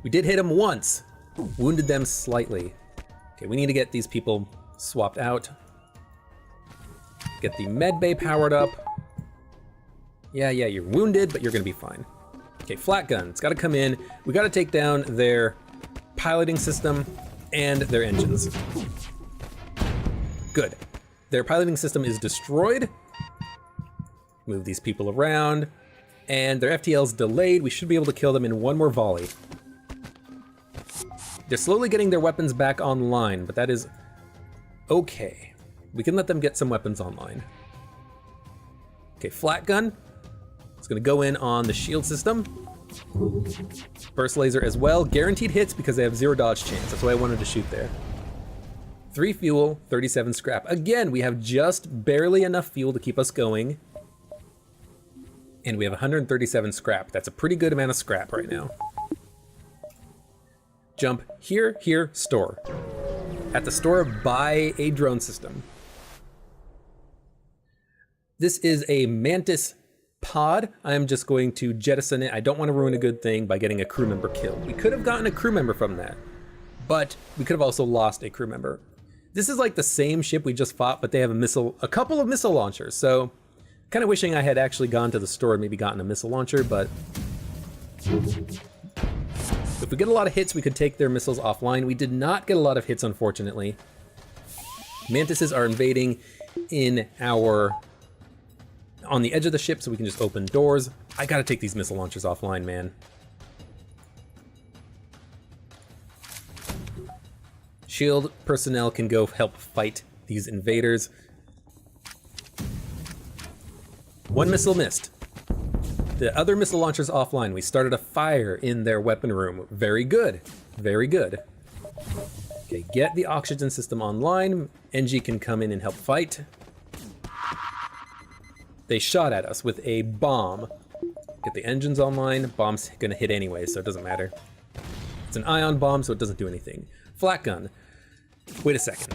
We did hit them once, wounded them slightly. Okay, we need to get these people swapped out. Get the med bay powered up. Yeah, you're wounded, but you're gonna be fine. Okay, flat gun, it's gotta come in. We gotta take down their piloting system and their engines. Good. Their piloting system is destroyed. Move these people around. And their FTL's delayed. We should be able to kill them in 1 more volley. They're slowly getting their weapons back online, but that is okay. We can let them get some weapons online. Okay, flat gun. It's gonna go in on the shield system. Burst laser as well. Guaranteed hits because they have 0 dodge chance. That's why I wanted to shoot there. 3 fuel, 37 scrap. Again, we have just barely enough fuel to keep us going. And we have 137 scrap. That's a pretty good amount of scrap right now. Jump here, here, store. At the store, buy a drone system. This is a Mantis pod. I'm just going to jettison it. I don't want to ruin a good thing by getting a crew member killed. We could have gotten a crew member from that, but we could have also lost a crew member. This is like the same ship we just fought, but they have a couple of missile launchers. So kind of wishing I had actually gone to the store and maybe gotten a missile launcher, but if we get a lot of hits, we could take their missiles offline. We did not get a lot of hits, unfortunately. Mantises are invading on the edge of the ship, so we can just open doors. I gotta take these missile launchers offline, man. Shield personnel can go help fight these invaders. 1 missile missed. The other missile launcher's offline. We started a fire in their weapon room. Very good, very good. Okay, get the oxygen system online. NG can come in and help fight. They shot at us with a bomb. Get the engines online. Bomb's gonna hit anyway, so it doesn't matter. It's an ion bomb, so it doesn't do anything. Flat gun. Wait a second.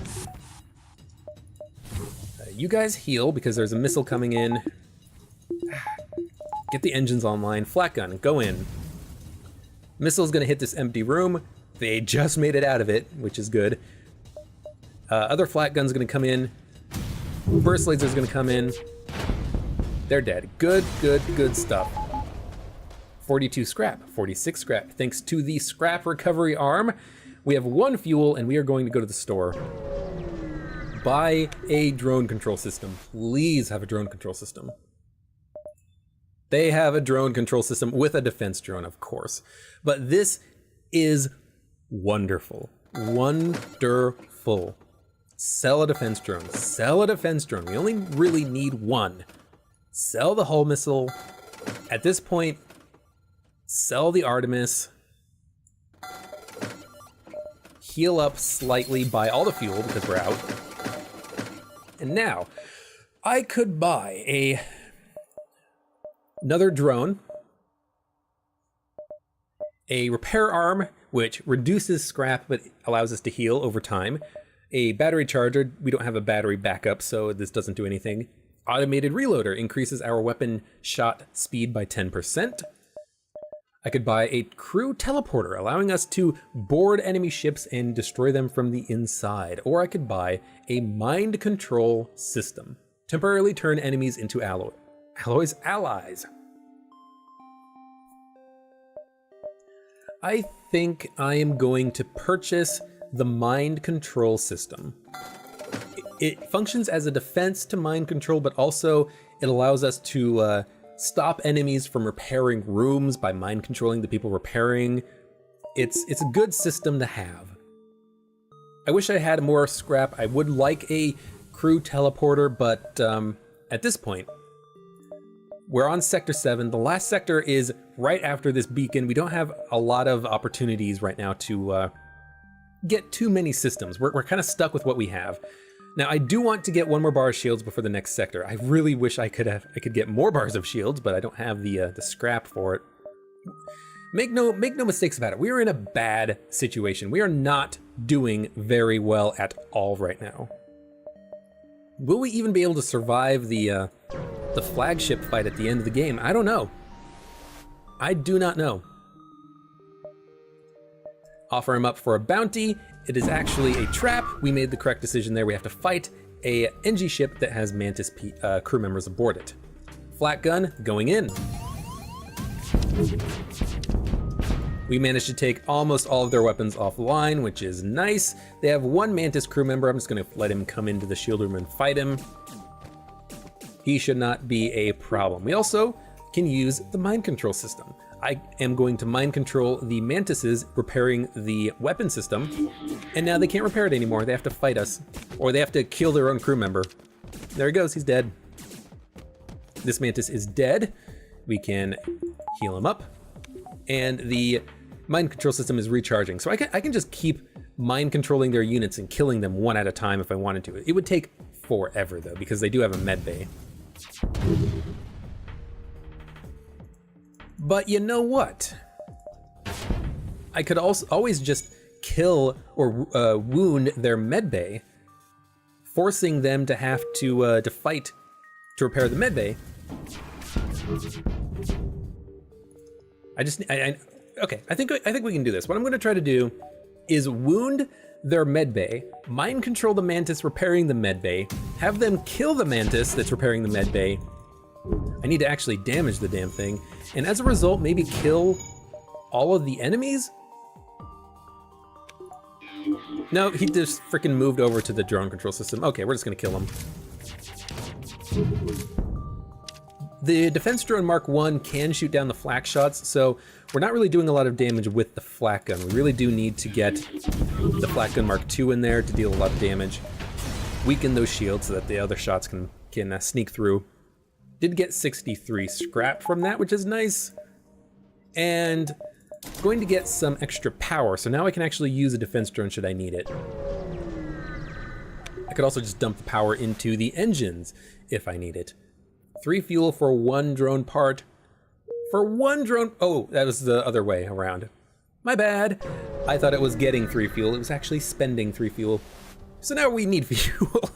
You guys heal because there's a missile coming in. Get the engines online. Flat gun, go in. Missile's gonna hit this empty room. They just made it out of it, which is good. Other flat gun's gonna come in. Burst laser's gonna come in. They're dead. Good, good, good stuff. 42 scrap, 46 scrap. Thanks to the scrap recovery arm, we have 1 fuel and we are going to go to the store. Buy a drone control system. Please have a drone control system. They have a drone control system with a defense drone, of course. But this is wonderful. Wonderful. Sell a defense drone. Sell a defense drone. We only really need 1. Sell the hull missile. At this point, sell the Artemis. Heal up slightly, buy all the fuel because we're out. And now, I could buy another drone, a repair arm, which reduces scrap but allows us to heal over time, a battery charger. We don't have a battery backup, so this doesn't do anything. Automated reloader increases our weapon shot speed by 10%. I could buy a crew teleporter, allowing us to board enemy ships and destroy them from the inside. Or I could buy a mind control system, temporarily turn enemies into allies. I think I am going to purchase the mind control system. It functions as a defense to mind control, but also it allows us to stop enemies from repairing rooms by mind controlling the people repairing. It's a good system to have. I wish I had more scrap. I would like a crew teleporter, but at this point, we're on Sector 7. The last sector is right after this beacon. We don't have a lot of opportunities right now to get too many systems. We're kind of stuck with what we have. Now, I do want to get one more bar of shields before the next sector. I really wish I could get more bars of shields, but I don't have the scrap for it. Make no mistakes about it. We are in a bad situation. We are not doing very well at all right now. Will we even be able to survive the flagship fight at the end of the game? I don't know. I do not know. Offer him up for a bounty. It is actually a trap. We made the correct decision there. We have to fight a NG ship that has Mantis crew members aboard it. Flat gun going in. We managed to take almost all of their weapons offline, which is nice. They have one Mantis crew member. I'm just gonna let him come into the shield room and fight him. He should not be a problem. We also can use the mind control system. I am going to mind control the Mantises repairing the weapon system, and now they can't repair it anymore. They have to fight us, or they have to kill their own crew member. There he goes, he's dead. This Mantis is dead. We can heal him up, and the mind control system is recharging. So I can just keep mind controlling their units and killing them one at a time if I wanted to. It would take forever though, because they do have a med bay. But you know what? I could also always just kill or wound their medbay, forcing them to have to fight to repair the medbay. Okay. I think we can do this. What I'm going to try to do is wound their medbay, mind control the Mantis repairing the medbay, have them kill the Mantis that's repairing the medbay. I need to actually damage the damn thing, and as a result, maybe kill all of the enemies? No, he just freaking moved over to the drone control system. Okay, we're just gonna kill him. The defense drone Mark 1 can shoot down the flak shots, so we're not really doing a lot of damage with the flak gun. We really do need to get the flak gun Mark 2 in there to deal a lot of damage. Weaken those shields so that the other shots can sneak through. Did get 63 scrap from that, which is nice. And going to get some extra power, so now I can actually use a defense drone should I need it. I could also just dump the power into the engines if I need it. 3 fuel for 1 drone part. For 1 drone, oh, that was the other way around. My bad. I thought it was getting 3 fuel, it was actually spending 3 fuel. So now we need fuel.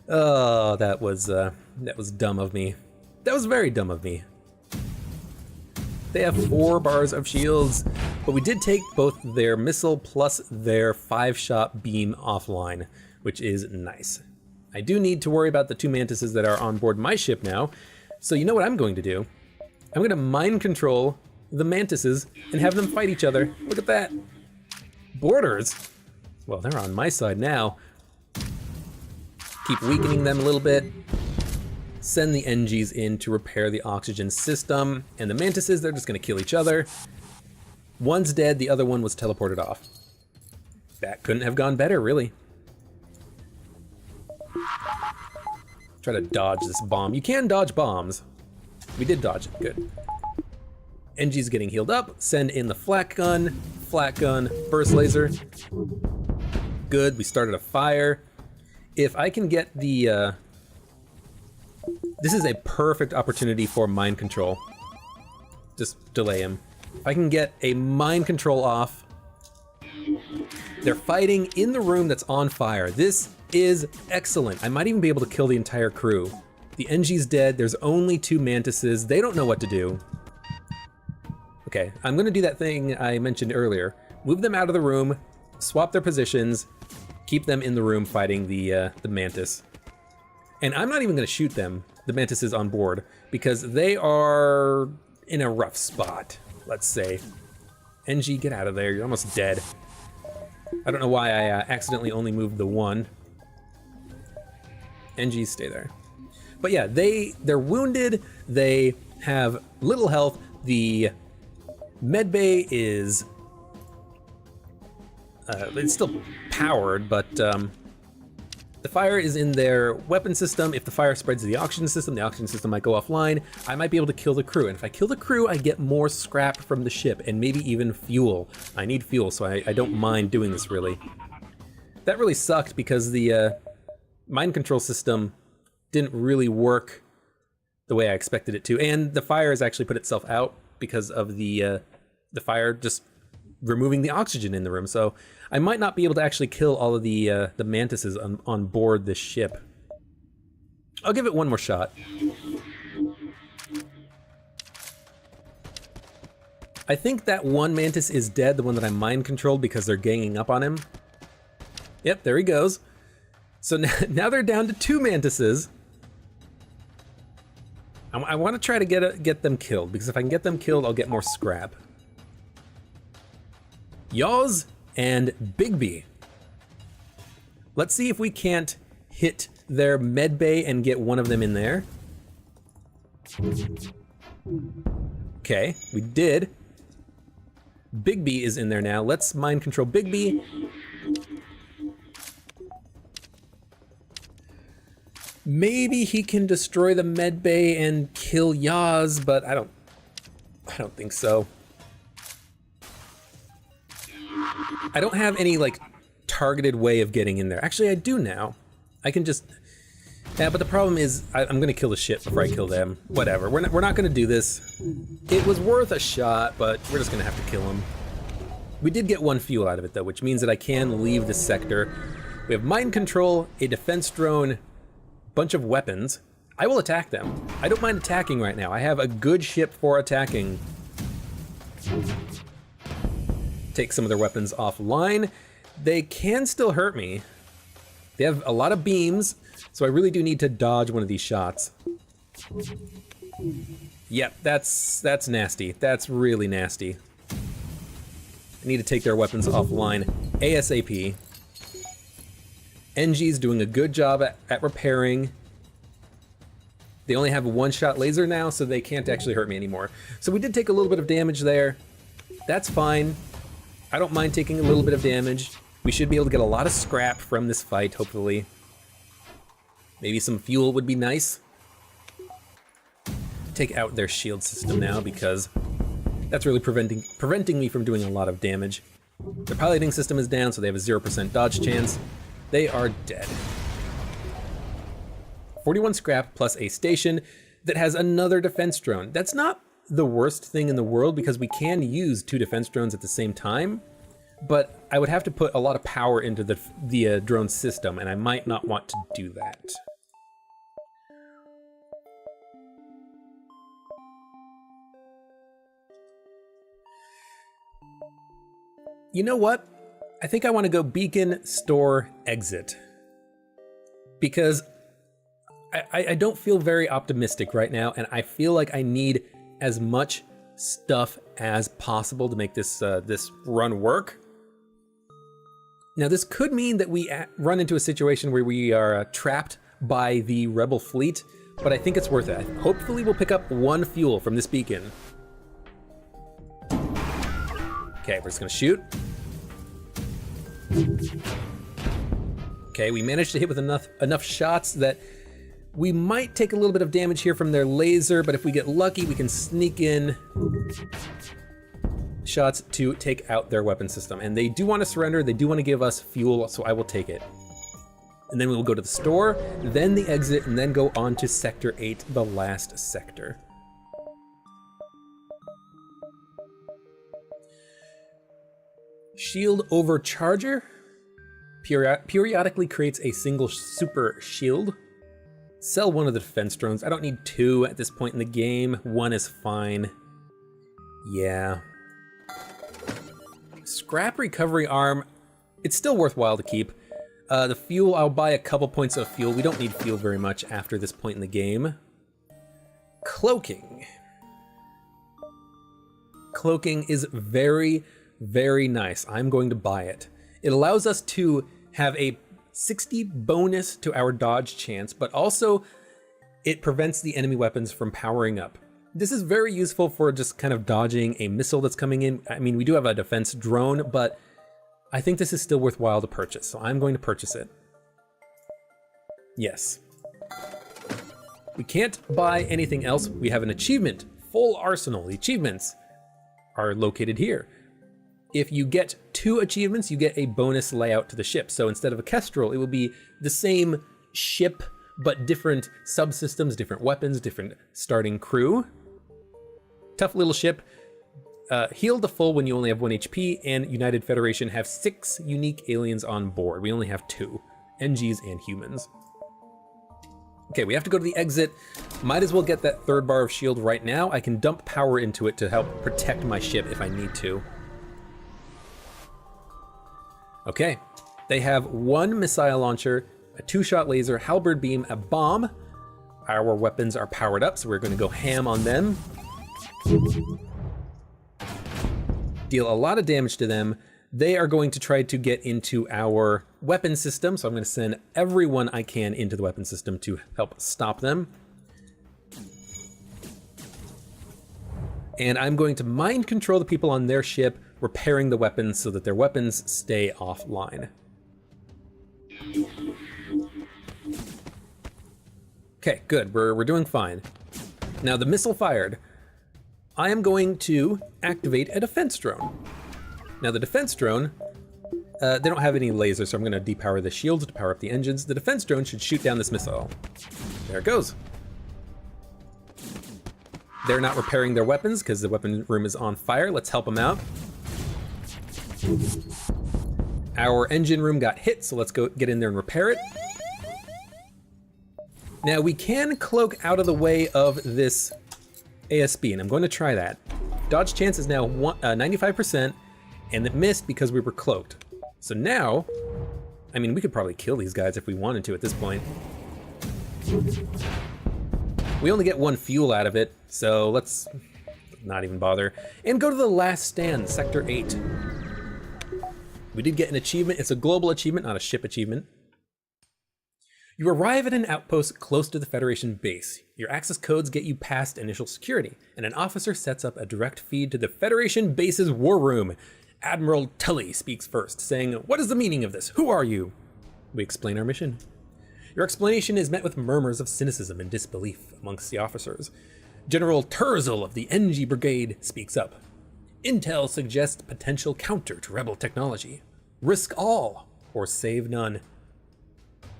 Oh, that was dumb of me. That was very dumb of me. They have 4 bars of shields, but we did take both their missile plus their 5-shot beam offline, which is nice. I do need to worry about the 2 Mantises that are on board my ship now, so you know what I'm going to do? I'm going to mind control the Mantises and have them fight each other. Look at that. Borders? Well, they're on my side now. Keep weakening them a little bit. Send the NGs in to repair the oxygen system. And the Mantises, they're just gonna kill each other. One's dead, the other one was teleported off. That couldn't have gone better, really. Try to dodge this bomb. You can dodge bombs. We did dodge it, good. NG's getting healed up. Send in the flak gun, burst laser. Good, we started a fire. If I can get the, this is a perfect opportunity for mind control. Just delay him. If I can get a mind control off. They're fighting in the room that's on fire. This is excellent. I might even be able to kill the entire crew. The NG's dead, there's only 2 Mantises. They don't know what to do. Okay, I'm gonna do that thing I mentioned earlier. Move them out of the room, swap their positions, keep them in the room fighting the Mantis. And I'm not even gonna shoot them, the Mantises on board, because they are in a rough spot, let's say. NG, get out of there. You're almost dead. I don't know why I accidentally only moved the one. NG, stay there. But yeah, they're wounded. They have little health. The medbay is it's still powered, but the fire is in their weapon system. If the fire spreads to the oxygen system might go offline. I might be able to kill the crew, and if I kill the crew, I get more scrap from the ship, and maybe even fuel. I need fuel, so I don't mind doing this, really. That really sucked, because the mind control system didn't really work the way I expected it to, and the fire has actually put itself out because of the fire just removing the oxygen in the room, so I might not be able to actually kill all of the mantises on board this ship. I'll give it one more shot. I think that one mantis is dead, the one that I mind controlled, because they're ganging up on him. Yep, there he goes. So now they're down to 2 mantises. I want to try to get them killed, because if I can get them killed, I'll get more scrap. Yaws and Bigby. Let's see if we can't hit their medbay and get one of them in there. Okay, we did. Bigby is in there now. Let's mind control Bigby. Maybe he can destroy the medbay and kill Yaz, but I don't think so. I don't have any like targeted way of getting in there. Actually, I do now. I can just, yeah, but the problem is I'm gonna kill the ship before I kill them. Whatever, we're not gonna do this. It was worth a shot, but we're just gonna have to kill him. We did get 1 fuel out of it though, which means that I can leave this sector. We have mind control, a defense drone, bunch of weapons. I will attack them. I don't mind attacking right now. I have a good ship for attacking. Take some of their weapons offline. They can still hurt me. They have a lot of beams, so I really do need to dodge one of these shots. Yep, that's nasty. That's really nasty. I need to take their weapons offline ASAP. NG's doing a good job at repairing. They only have a 1-shot laser now, so they can't actually hurt me anymore. So we did take a little bit of damage there. That's fine. I don't mind taking a little bit of damage. We should be able to get a lot of scrap from this fight, hopefully. Maybe some fuel would be nice. Take out their shield system now, because that's really preventing me from doing a lot of damage. Their piloting system is down, so they have a 0% dodge chance. They are dead. 41 scrap plus a station that has another defense drone. That's not the worst thing in the world, because we can use 2 defense drones at the same time, but I would have to put a lot of power into the drone system, and I might not want to do that. You know what? I think I want to go beacon, store, exit. Because I don't feel very optimistic right now, and I feel like I need as much stuff as possible to make this this run work. Now, this could mean that we run into a situation where we are trapped by the rebel fleet, but I think it's worth it. Hopefully we'll pick up 1 fuel from this beacon. Okay, we're just gonna shoot. Okay, we managed to hit with enough shots that we might take a little bit of damage here from their laser, but if we get lucky, we can sneak in shots to take out their weapon system. And they do want to surrender, they do want to give us fuel, so I will take it. And then we will go to the store, then the exit, and then go on to Sector 8, the last sector. Shield Overcharger periodically creates a single super shield. Sell 1 of the defense drones. I don't need 2 at this point in the game. 1 is fine. Yeah. Scrap recovery arm. It's still worthwhile to keep. The fuel, I'll buy a couple points of fuel. We don't need fuel very much after this point in the game. Cloaking. cloaking is very, very nice. I'm going to buy it. It allows us to have a 60 bonus to our dodge chance, but also it prevents the enemy weapons from powering up. This is very useful for just kind of dodging a missile that's coming in. I mean, we do have a defense drone, but I think this is still worthwhile to purchase, so I'm going to purchase it. Yes. We can't buy anything else. We have an achievement, full arsenal. The achievements are located here. If you get 2 achievements, you get a bonus layout to the ship. So instead of a Kestrel, it will be the same ship, but different subsystems, different weapons, different starting crew. Tough little ship. Heal to full when you only have 1 HP, and United Federation have 6 unique aliens on board. We only have 2, NGs and humans. Okay, we have to go to the exit. Might as well get that 3rd bar of shield right now. I can dump power into it to help protect my ship if I need to. Okay, they have 1 missile launcher, a 2-shot laser, halberd beam, a bomb. Our weapons are powered up, so we're going to go ham on them. Deal a lot of damage to them. They are going to try to get into our weapon system, so I'm going to send everyone I can into the weapon system to help stop them. And I'm going to mind control the people on their ship, repairing the weapons so that their weapons stay offline. Okay, good. We're doing fine. Now the missile fired. I am going to activate a defense drone. Now the defense drone, they don't have any lasers, so I'm going to depower the shields to power up the engines. The defense drone should shoot down this missile. There it goes. They're not repairing their weapons because the weapon room is on fire. Let's help them out. Our engine room got hit, so let's go get in there and repair it. Now we can cloak out of the way of this ASB, and I'm going to try that. Dodge chance is now 95%, and it missed because we were cloaked. So now, I mean, we could probably kill these guys if we wanted to at this point. We only get 1 fuel out of it, so let's not even bother. And go to the last stand, Sector 8. We did get an achievement. It's a global achievement, not a ship achievement. You arrive at an outpost close to the Federation base. Your access codes get you past initial security, and an officer sets up a direct feed to the Federation base's war room. Admiral Tully speaks first, saying, "What is the meaning of this? Who are you?" We explain our mission. Your explanation is met with murmurs of cynicism and disbelief amongst the officers. General Terzel of the NG Brigade speaks up. Intel suggests potential counter to rebel technology. Risk all, or save none.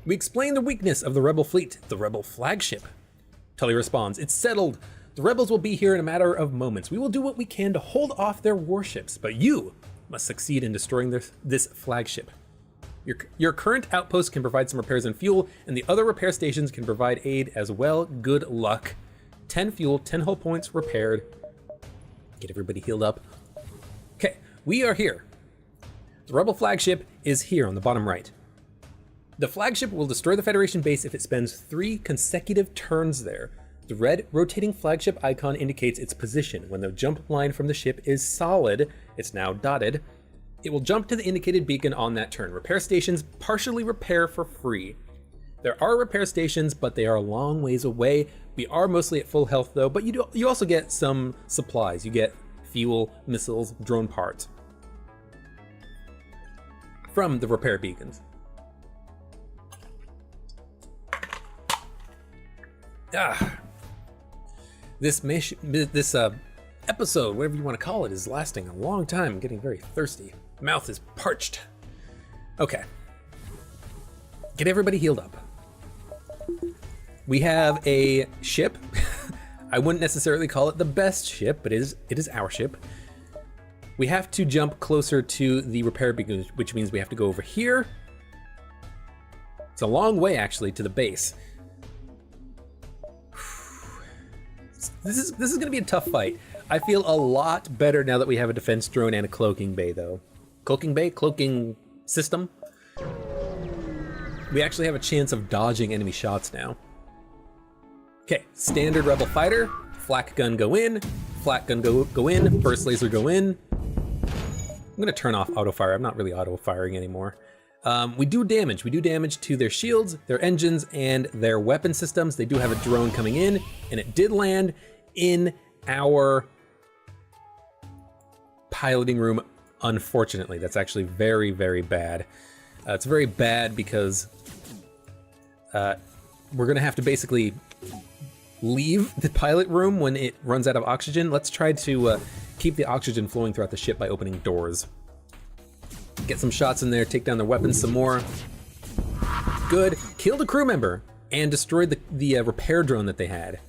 We explain the weakness of the rebel fleet, the rebel flagship. Tully responds, "It's settled. The rebels will be here in a matter of moments. We will do what we can to hold off their warships, but you must succeed in destroying this flagship. Your current outpost can provide some repairs and fuel, and the other repair stations can provide aid as well. Good luck." 10 fuel, 10 hull points repaired. Get everybody healed up. Okay, we are here. The rebel flagship is here on the bottom right. The flagship will destroy the Federation base if it spends 3 consecutive turns there. The red rotating flagship icon indicates its position. When the jump line from the ship is solid, it's now dotted, it will jump to the indicated beacon on that turn. Repair stations partially repair for free. There are repair stations, but they are a long ways away. We are mostly at full health though, but you also get some supplies. You get fuel, missiles, drone parts from the repair beacons. This episode, whatever you want to call it, is lasting a long time. I'm getting very thirsty. Mouth is parched. Okay. Get everybody healed up. We have a ship. I wouldn't necessarily call it the best ship, but it is our ship. We have to jump closer to the repair beacon, which means we have to go over here. It's a long way actually to the base. This is going to be a tough fight. I feel a lot better now that we have a defense drone and a cloaking bay, though. Cloaking system. We actually have a chance of dodging enemy shots now. Okay, standard rebel fighter, flak gun go in, Flat gun go in, burst laser go in. I'm gonna turn off auto fire. I'm not really auto firing anymore. We do damage. We do damage to their shields, their engines, and their weapon systems. They do have a drone coming in, and it did land in our piloting room, unfortunately. That's actually very, very bad. It's very bad because we're gonna have to basically leave the pilot room when it runs out of oxygen. Let's try to keep the oxygen flowing throughout the ship by opening doors. Get some shots in there, take down their weapons some more. Good. Killed a crew member and destroyed the repair drone that they had.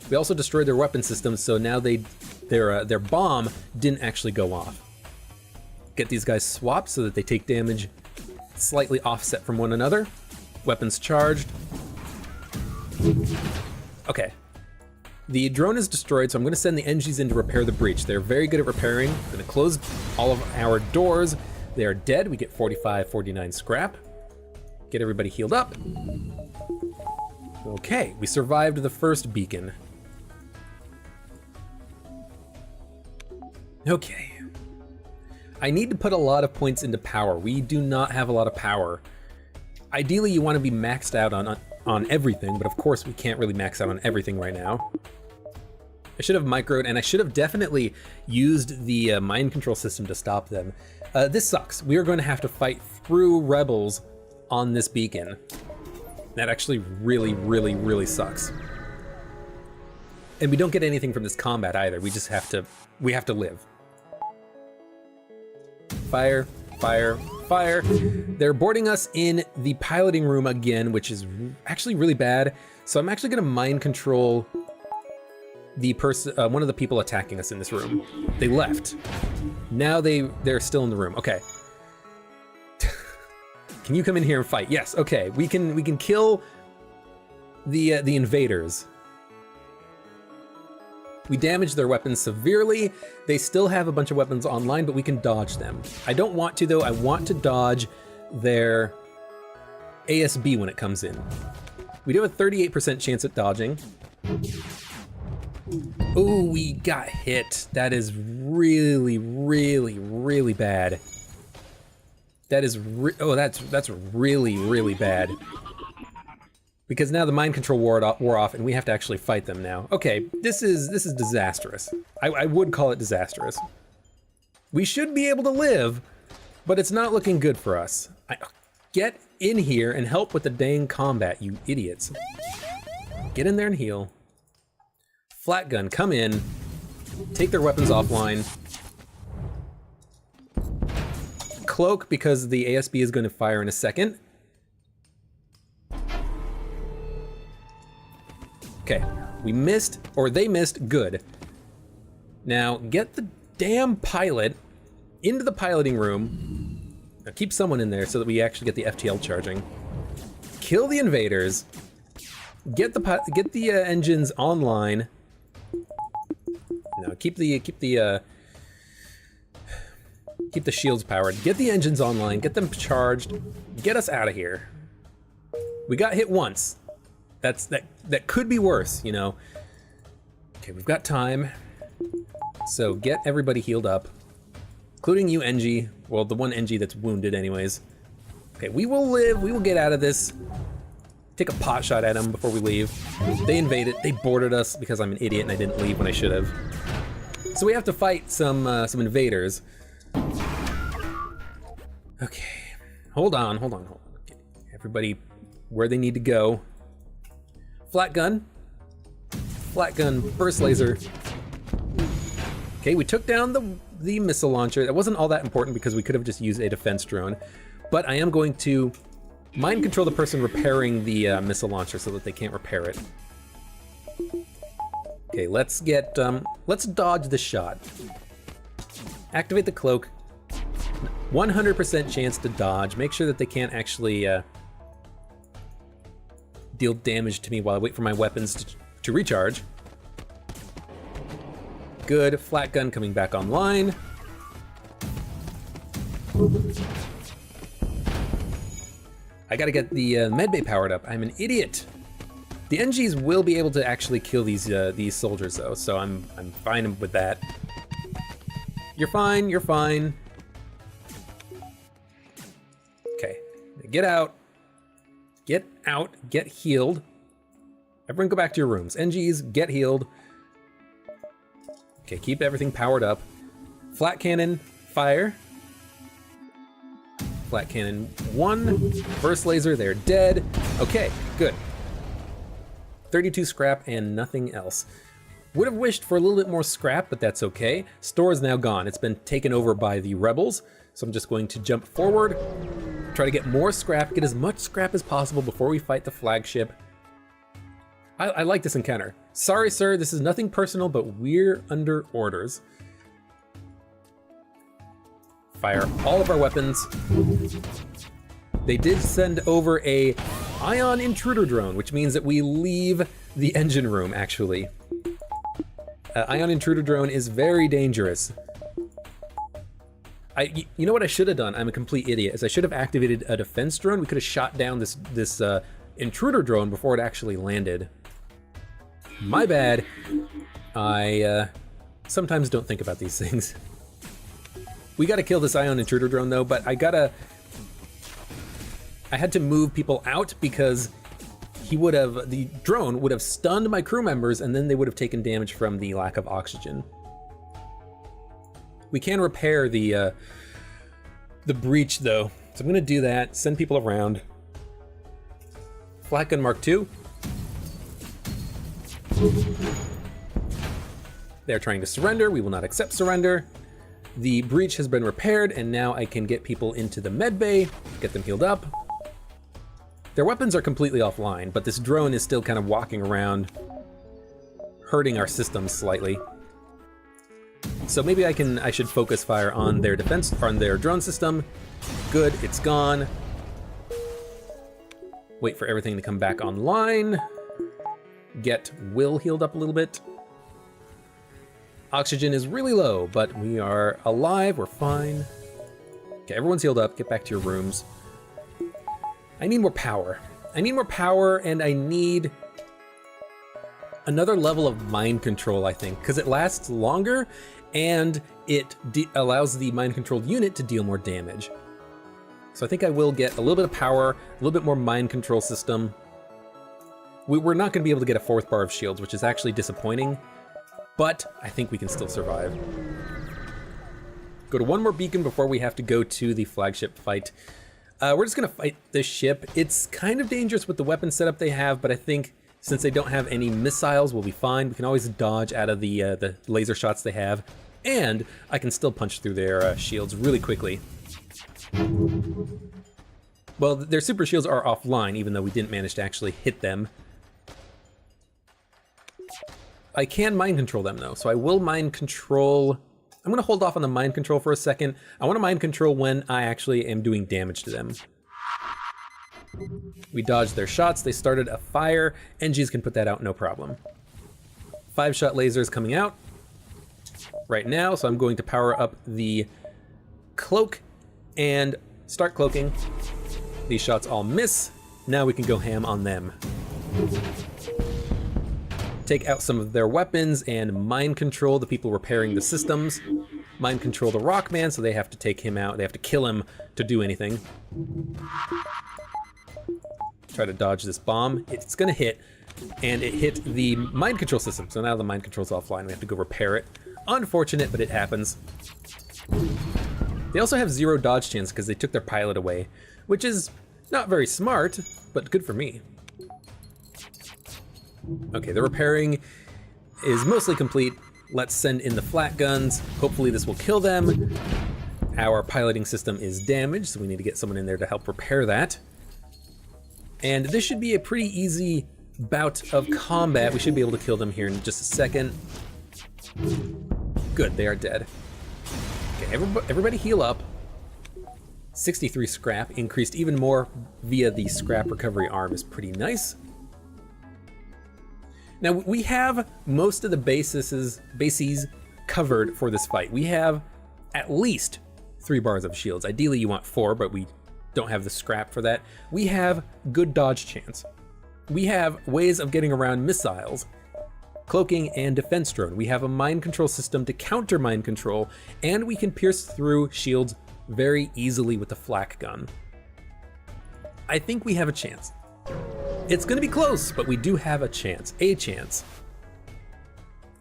We also destroyed their weapon systems, so now their bomb didn't actually go off. Get these guys swapped so that they take damage slightly offset from one another. Weapons charged. Okay. The drone is destroyed, so I'm going to send the NGs in to repair the breach. They're very good at repairing. I'm going to close all of our doors. They are dead. We get 45, 49 scrap. Get everybody healed up. Okay, we survived the first beacon. Okay. I need to put a lot of points into power. We do not have a lot of power. Ideally, you want to be maxed out on everything, but of course we can't really max out on everything right now. I should have microed, and I should have definitely used the mind control system to stop them. This sucks. We are going to have to fight through rebels on this beacon. That actually really, really, really sucks. And we don't get anything from this combat either. We just have to live. Fire, fire, fire. They're boarding us in the piloting room again, which is actually really bad. So I'm actually gonna mind control the person, one of the people attacking us in this room. They left. Now they're still in the room. Okay. Can you come in here and fight? Yes. Okay. We can kill the invaders. We damaged their weapons severely. They still have a bunch of weapons online, but we can dodge them. I don't want to though. I want to dodge their ASB when it comes in. We do have a 38% chance at dodging. Oh, we got hit. That is really, really, really bad. That is that's really, really bad. Because now the mind control wore off, and we have to actually fight them now. Okay, this is disastrous. I would call it disastrous. We should be able to live, but it's not looking good for us. Get in here and help with the dang combat, you idiots. Get in there and heal. Flat gun, come in. Take their weapons offline. Cloak, because the ASB is going to fire in a second. Okay, we missed, or they missed, good. Now, get the damn pilot into the piloting room. Now keep someone in there so that we actually get the FTL charging. Kill the invaders. Get the engines online. Now keep the shields powered. Get the engines online. Get them charged. Get us out of here. We got hit once. That could be worse, you know. Okay, we've got time. So get everybody healed up, including you, NG. Well, the one NG that's wounded anyways. Okay, we will live, we will get out of this. Take a pot shot at them before we leave. They invaded, they boarded us because I'm an idiot and I didn't leave when I should have. So we have to fight some invaders. Okay, hold on. Okay. Everybody where they need to go. Flat gun, burst laser. Okay, we took down the missile launcher. That wasn't all that important because we could have just used a defense drone, but I am going to mind control the person repairing the missile launcher so that they can't repair it. Okay, let's dodge the shot. Activate the cloak. 100% chance to dodge. Make sure that they can't actually deal damage to me while I wait for my weapons to recharge. Good, flat gun coming back online. I gotta get the medbay powered up. I'm an idiot. The NGs will be able to actually kill these soldiers though, so I'm fine with that. You're fine, you're fine. Okay, get out. Get out, get healed. Everyone go back to your rooms. NGs, get healed. Okay, keep everything powered up. Flat cannon, fire. Flat cannon 1, burst laser, they're dead. Okay, good. 32 scrap and nothing else. Would have wished for a little bit more scrap, but that's okay. Store is now gone. It's been taken over by the rebels. So I'm just going to jump forward, try to get more scrap, get as much scrap as possible before we fight the flagship. I like this encounter. Sorry, sir, this is nothing personal, but we're under orders. Fire all of our weapons. They did send over a ion intruder drone, which means that we leave the engine room, actually. Ion intruder drone is very dangerous. You know what I should have done? I'm a complete idiot. Is I should have activated a defense drone. We could have shot down this intruder drone before it actually landed. My bad. I sometimes don't think about these things. We gotta kill this ion intruder drone though, but I had to move people out because the drone would have stunned my crew members and then they would have taken damage from the lack of oxygen. We can repair the breach though, so I'm gonna do that, send people around. Flat gun Mark II. They're trying to surrender, we will not accept surrender. The breach has been repaired and now I can get people into the med bay, get them healed up. Their weapons are completely offline, but this drone is still kind of walking around, hurting our systems slightly. So maybe I should focus fire on their defense, on their drone system. Good, it's gone. Wait for everything to come back online. Get Will healed up a little bit. Oxygen is really low, but we are alive, we're fine. Okay, everyone's healed up, get back to your rooms. I need more power. I need more power and I need another level of mind control, I think, because it lasts longer and it allows the mind controlled unit to deal more damage. So I think I will get a little bit of power, a little bit more mind control system. We're not going to be able to get a 4th bar of shields, which is actually disappointing, but I think we can still survive. Go to one more beacon before we have to go to the flagship fight. We're just gonna fight this ship. It's kind of dangerous with the weapon setup they have, but I think since they don't have any missiles, we'll be fine. We can always dodge out of the laser shots they have, and I can still punch through their shields really quickly. Well, their super shields are offline, even though we didn't manage to actually hit them. I can mind control them though, so I will mind control. I'm gonna hold off on the mind control for a second. I wanna mind control when I actually am doing damage to them. We dodged their shots, they started a fire. NGs can put that out, no problem. 5-shot lasers coming out right now, so I'm going to power up the cloak and start cloaking. These shots all miss. Now we can go ham on them. Take out some of their weapons and mind control the people repairing the systems. Mind control the Rockman, so they have to take him out. They have to kill him to do anything. Try to dodge this bomb. It's gonna hit, and it hit the mind control system. So now the mind control's offline. We have to go repair it. Unfortunate, but it happens. They also have 0 dodge chance because they took their pilot away, which is not very smart, but good for me. Okay, the repairing is mostly complete. Let's send in the flat guns. Hopefully this will kill them. Our piloting system is damaged, so we need to get someone in there to help repair that. And this should be a pretty easy bout of combat. We should be able to kill them here in just a second. Good, they are dead. Okay, everybody heal up. 63 scrap, increased even more via the scrap recovery arm is pretty nice. Now we have most of the bases covered for this fight. We have at least 3 bars of shields. Ideally you want 4, but we don't have the scrap for that. We have good dodge chance. we have ways of getting around missiles, cloaking, and defense drone. We have a mind control system to counter mind control, and we can pierce through shields very easily with the flak gun. I think we have a chance. It's gonna be close, but we do have a chance.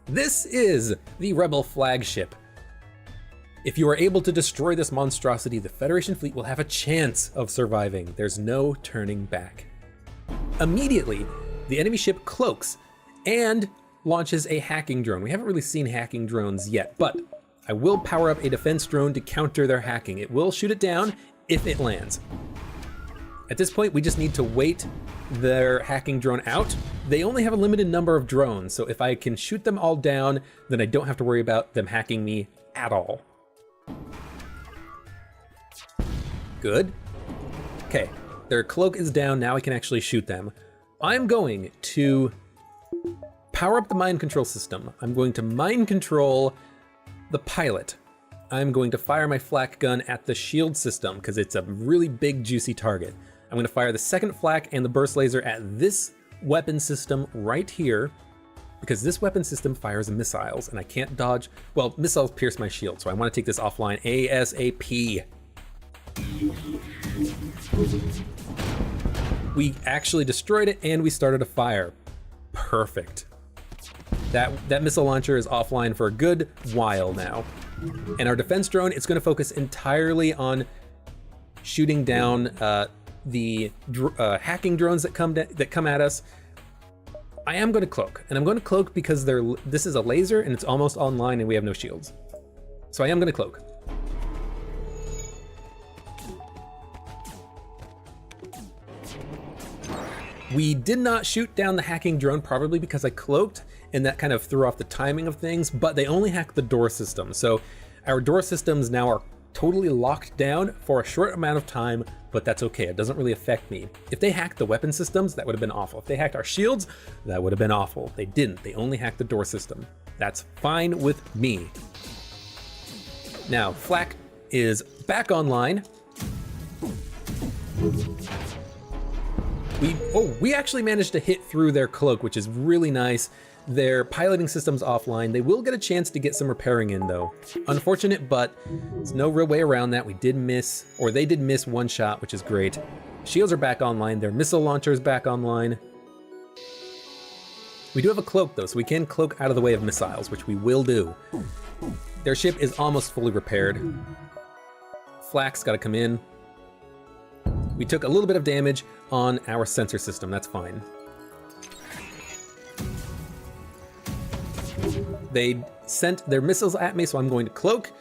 This is the Rebel flagship. If you are able to destroy this monstrosity, the Federation fleet will have a chance of surviving. There's no turning back. Immediately, the enemy ship cloaks and launches a hacking drone. We haven't really seen hacking drones yet, but I will power up a defense drone to counter their hacking. It will shoot it down if it lands. At this point, we just need to wait their hacking drone out. They only have a limited number of drones, so if I can shoot them all down, then I don't have to worry about them hacking me at all. Good. Okay, their cloak is down, now I can actually shoot them. I'm going to power up the mind control system. I'm going to mind control the pilot. I'm going to fire my flak gun at the shield system because it's a really big, juicy target. I'm going to fire the second flak and the burst laser at this weapon system right here, because this weapon system fires missiles and I can't dodge. Well, missiles pierce my shield, so I want to take this offline ASAP. We actually destroyed it and we started a fire. Perfect. That missile launcher is offline for a good while now. And our defense drone, it's going to focus entirely on shooting down the hacking drones that come at us. I am going to cloak, and I'm going to cloak because this is a laser and it's almost online and we have no shields. So I am going to cloak. We did not shoot down the hacking drone, probably because I cloaked, and that kind of threw off the timing of things, but they only hacked the door system. So our door systems now are totally locked down for a short amount of time, but that's okay. It doesn't really affect me. If they hacked the weapon systems, that would have been awful. If they hacked our shields, that would have been awful. They didn't. They only hacked the door system. That's fine with me. Now, flak is back online. We actually managed to hit through their cloak, which is really nice. Their piloting system's offline. They will get a chance to get some repairing in though. Unfortunate, but there's no real way around that. We did miss, or they did miss one shot, which is great. Shields are back online. Their missile launcher is back online. We do have a cloak though, so we can cloak out of the way of missiles, which we will do. Their ship is almost fully repaired. Flak's gotta come in. We took a little bit of damage on our sensor system, that's fine. They sent their missiles at me, so I'm going to cloak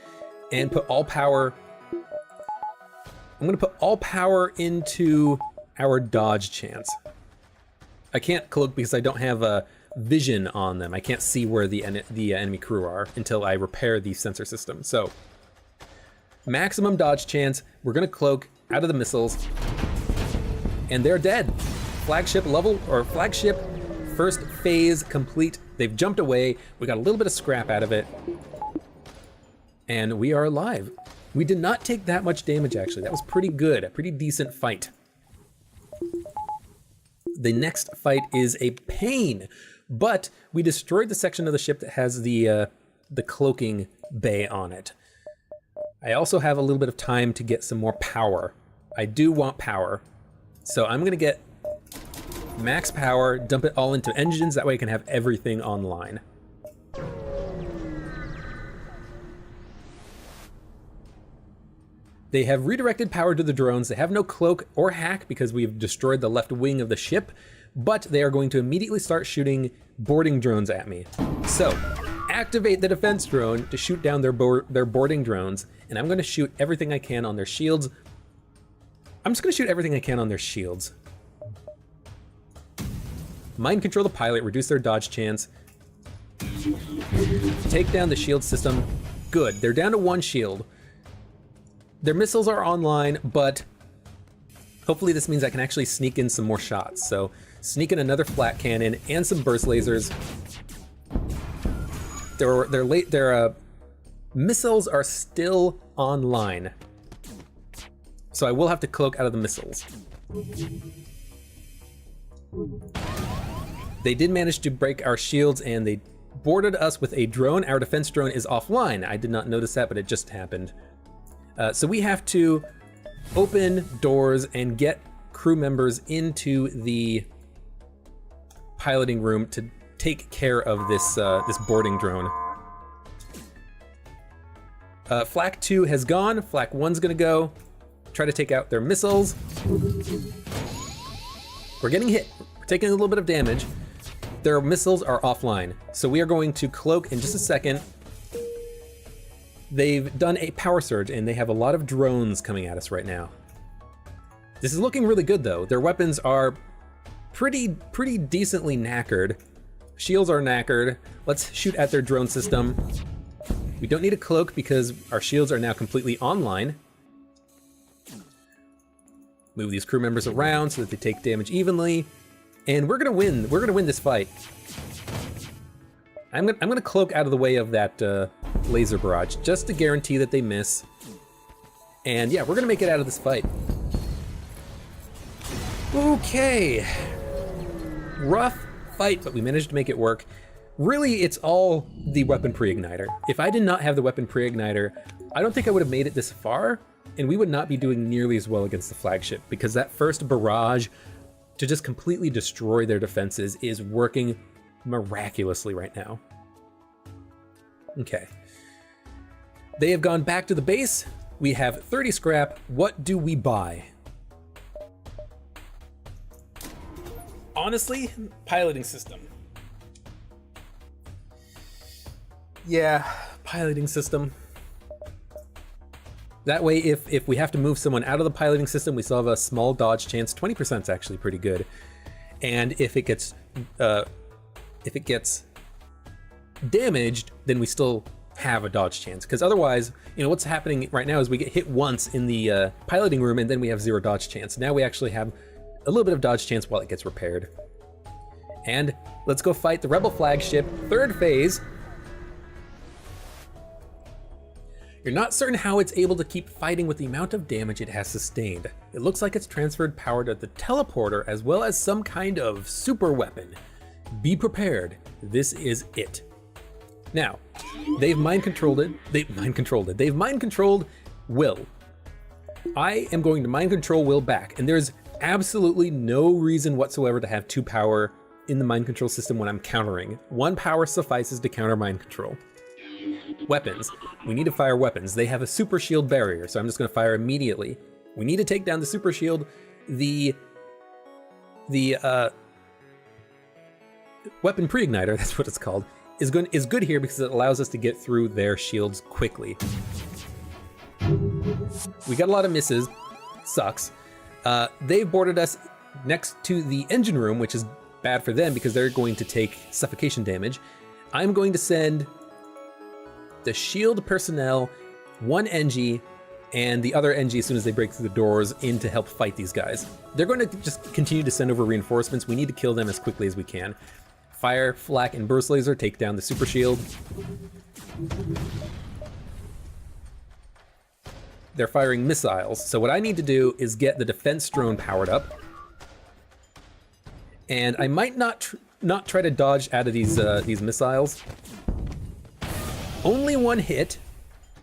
and put all power. I'm going to put all power into our dodge chance. I can't cloak because I don't have a vision on them. I can't see where the enemy crew are until I repair the sensor system. So maximum dodge chance. We're going to cloak out of the missiles, and they're dead. Flagship level, or flagship first phase complete. They've jumped away. We got a little bit of scrap out of it, and we are alive. We did not take that much damage, actually. That was pretty good, a pretty decent fight. The next fight is a pain, but we destroyed the section of the ship that has the cloaking bay on it. I also have a little bit of time to get some more power. I do want power, so I'm gonna get max power, dump it all into engines, that way I can have everything online. They have redirected power to the drones. They have no cloak or hack because we've destroyed the left wing of the ship, but they are going to immediately start shooting boarding drones at me. So, activate the defense drone to shoot down their boarding drones, and I'm gonna shoot everything I can on their shields. I'm just gonna shoot everything I can on their shields. Mind control the pilot, reduce their dodge chance. Take down the shield system. Good, they're down to one shield. Their missiles are online, but hopefully this means I can actually sneak in some more shots. So sneak in another flat cannon and some burst lasers. Their missiles are still online, so I will have to cloak out of the missiles. They did manage to break our shields, and they boarded us with a drone. Our defense drone is offline. I did not notice that, but it just happened. So we have to open doors and get crew members into the piloting room to take care of this this boarding drone. Flak 2 has gone. Flak 1's gonna go try to take out their missiles. We're getting hit. We're taking a little bit of damage. Their missiles are offline, so we are going to cloak in just a second. They've done a power surge, and they have a lot of drones coming at us right now. This is looking really good, though. Their weapons are pretty decently knackered. Shields are knackered. Let's shoot at their drone system. We don't need a cloak because our shields are now completely online. Move these crew members around so that they take damage evenly. And we're gonna win. We're gonna win this fight. I'm gonna cloak out of the way of that laser barrage just to guarantee that they miss. And yeah, we're gonna make it out of this fight. Okay. Rough fight, but we managed to make it work. Really, it's all the weapon pre-igniter. If I did not have the weapon pre-igniter, I don't think I would have made it this far, and we would not be doing nearly as well against the flagship, because that first barrage to just completely destroy their defenses is working miraculously right now. Okay. They have gone back to the base. We have 30 scrap. What do we buy? Honestly, piloting system. Yeah, piloting system. That way, if we have to move someone out of the piloting system, we still have a small dodge chance. 20% is actually pretty good. And if it gets damaged, then we still have a dodge chance. Because otherwise, you know, what's happening right now is we get hit once in the piloting room, and then we have 0 dodge chance. Now we actually have a little bit of dodge chance while it gets repaired. And let's go fight the Rebel flagship, 3rd phase. You're not certain how it's able to keep fighting with the amount of damage it has sustained. It looks like it's transferred power to the teleporter as well as some kind of super weapon. Be prepared, this is it. Now, they've mind controlled it. They've mind controlled Will. I am going to mind control Will back, and there's absolutely no reason whatsoever to have 2 power in the mind control system when I'm countering. 1 power suffices to counter mind control. Weapons. We need to fire weapons. They have a super shield barrier, so I'm just going to fire immediately. We need to take down the super shield. The weapon pre-igniter, that's what it's called, is good here because it allows us to get through their shields quickly. We got a lot of misses. Sucks. They've boarded us next to the engine room, which is bad for them because they're going to take suffocation damage. I'm going to send the shield personnel, 1 NG, and the other NG as soon as they break through the doors in to help fight these guys. They're going to just continue to send over reinforcements. We need to kill them as quickly as we can. Fire, flak, and burst laser take down the super shield. They're firing missiles, so what I need to do is get the defense drone powered up. And I might not try to dodge out of these missiles. Only 1 hit.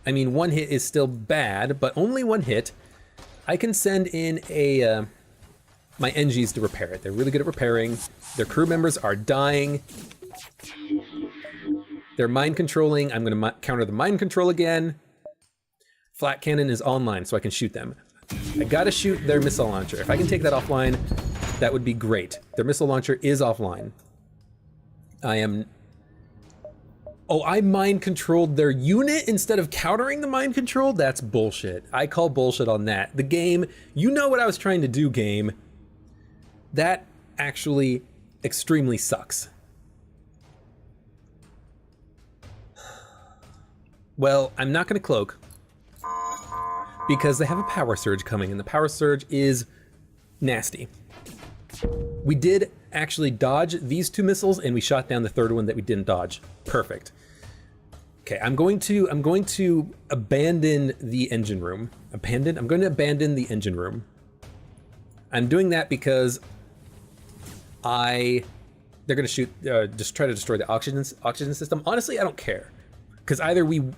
I mean, 1 hit is still bad, but only 1 hit. I can send in my NGs to repair it. They're really good at repairing. Their crew members are dying. They're mind controlling. I'm going to counter the mind control again. Flat cannon is online, so I can shoot them. I gotta shoot their missile launcher. If I can take that offline, that would be great. Their missile launcher is offline. I mind controlled their unit instead of countering the mind control? That's bullshit. I call bullshit on that. The game, you know what I was trying to do, game. That actually extremely sucks. Well, I'm not gonna cloak because they have a power surge coming, and the power surge is nasty. We did actually dodge these 2 missiles, and we shot down the 3rd one that we didn't dodge. Perfect. Okay, I'm going to abandon the engine room. I'm going to abandon the engine room. I'm doing that because they're gonna shoot, just try to destroy the oxygen system. Honestly, I don't care, because either we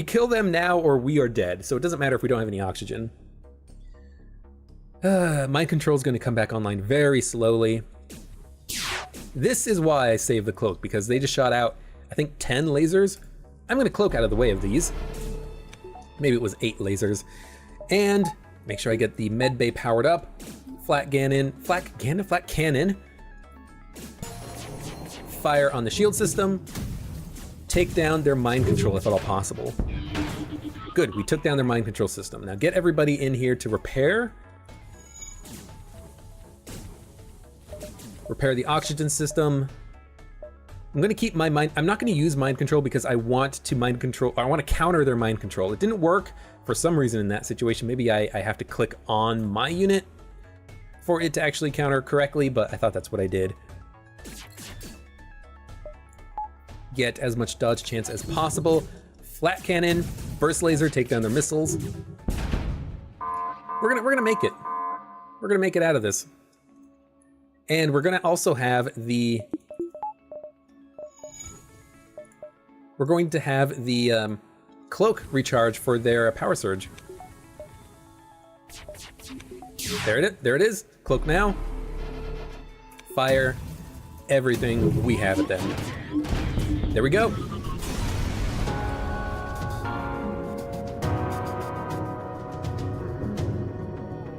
kill them now or we are dead. So it doesn't matter if we don't have any oxygen. Mind control is going to come back online very slowly. This is why I saved the cloak, because they just shot out, I think, 10 lasers. I'm going to cloak out of the way of these. Maybe it was 8 lasers. And make sure I get the med bay powered up. Flat cannon. Fire on the shield system. Take down their mind control if at all possible. Good, we took down their mind control system. Now get everybody in here to repair. Repair the oxygen system. I'm gonna keep my mind, I'm not gonna use mind control because I want to counter their mind control. It didn't work for some reason in that situation. Maybe I have to click on my unit for it to actually counter correctly, but I thought that's what I did. Get as much dodge chance as possible. Flat cannon, burst laser, take down their missiles. We're gonna make it. We're gonna make it out of this. And we're gonna also have the... We're going to have the cloak recharge for their power surge. There it is. Cloak now. Fire everything we have at them. There we go.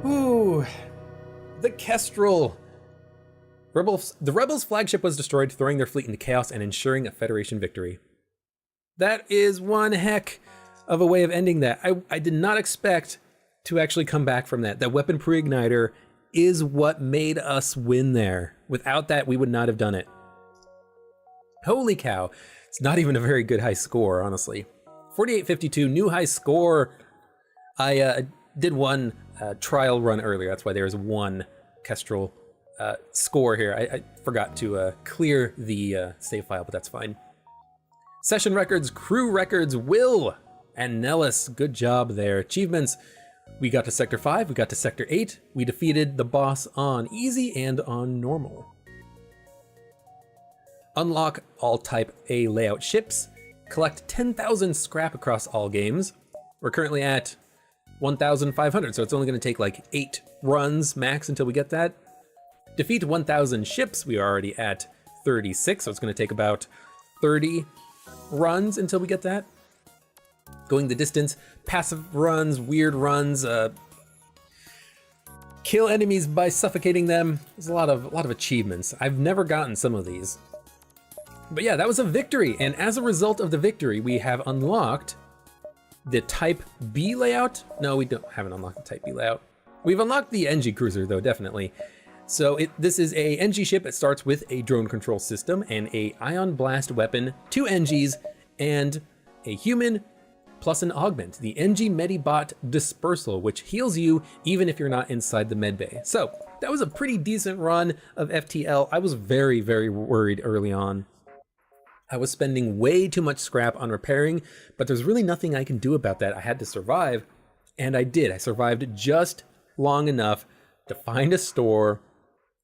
Ooh, the Kestrel. The Rebels' flagship was destroyed, throwing their fleet into chaos and ensuring a Federation victory. That is one heck of a way of ending that. I did not expect to actually come back from that. That weapon pre-igniter is what made us win there. Without that, we would not have done it. Holy cow. It's not even a very good high score, honestly. 4852, new high score. I did one trial run earlier. That's why there's one Kestrel score here. I forgot to clear the save file, but that's fine. Session records, crew records, Will and Nellis, good job there. Achievements, we got to Sector 5, we got to Sector 8. We defeated the boss on easy and on normal. Unlock all Type A layout ships. Collect 10,000 scrap across all games. We're currently at 1,500, so it's only going to take like 8 runs max until we get that. Defeat 1,000 ships. We are already at 36, so it's going to take about 30 runs until we get that. Going the distance, passive runs, weird runs, kill enemies by suffocating them. There's a lot of achievements. I've never gotten some of these. But yeah, that was a victory, and as a result of the victory, we have unlocked the Type B layout. No, we haven't unlocked the Type B layout. We've unlocked the NG cruiser, though, definitely. So this is a NG ship. It starts with a drone control system and a ion blast weapon, 2 NGs, and a human plus an augment, the NG Medibot Dispersal, which heals you even if you're not inside the medbay. So that was a pretty decent run of FTL. I was very, very worried early on. I was spending way too much scrap on repairing, but there's really nothing I can do about that. I had to survive, and I did. I survived just long enough to find a store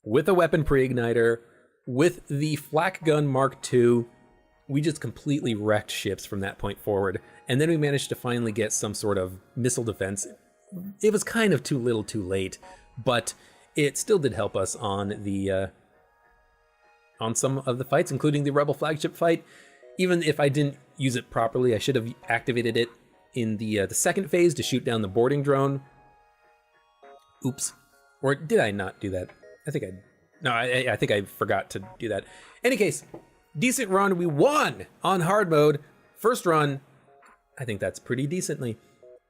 with a weapon pre-igniter, with the flak gun Mark II. We just completely wrecked ships from that point forward. And then we managed to finally get some sort of missile defense. It was kind of too little too late, but it still did help us on the on some of the fights, including the Rebel flagship fight. Even if I didn't use it properly, I should have activated it in the second phase to shoot down the boarding drone. Oops. Or did I not do that? I think I think I forgot to do that. Any case, decent run. We won on hard mode. First run, I think that's pretty decently.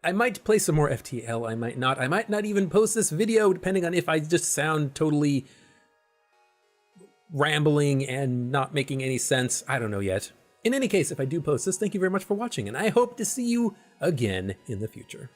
I might play some more FTL, I might not. I might not even post this video, depending on if I just sound totally rambling and not making any sense. I don't know yet. In any case, if I do post this, thank you very much for watching, and I hope to see you again in the future.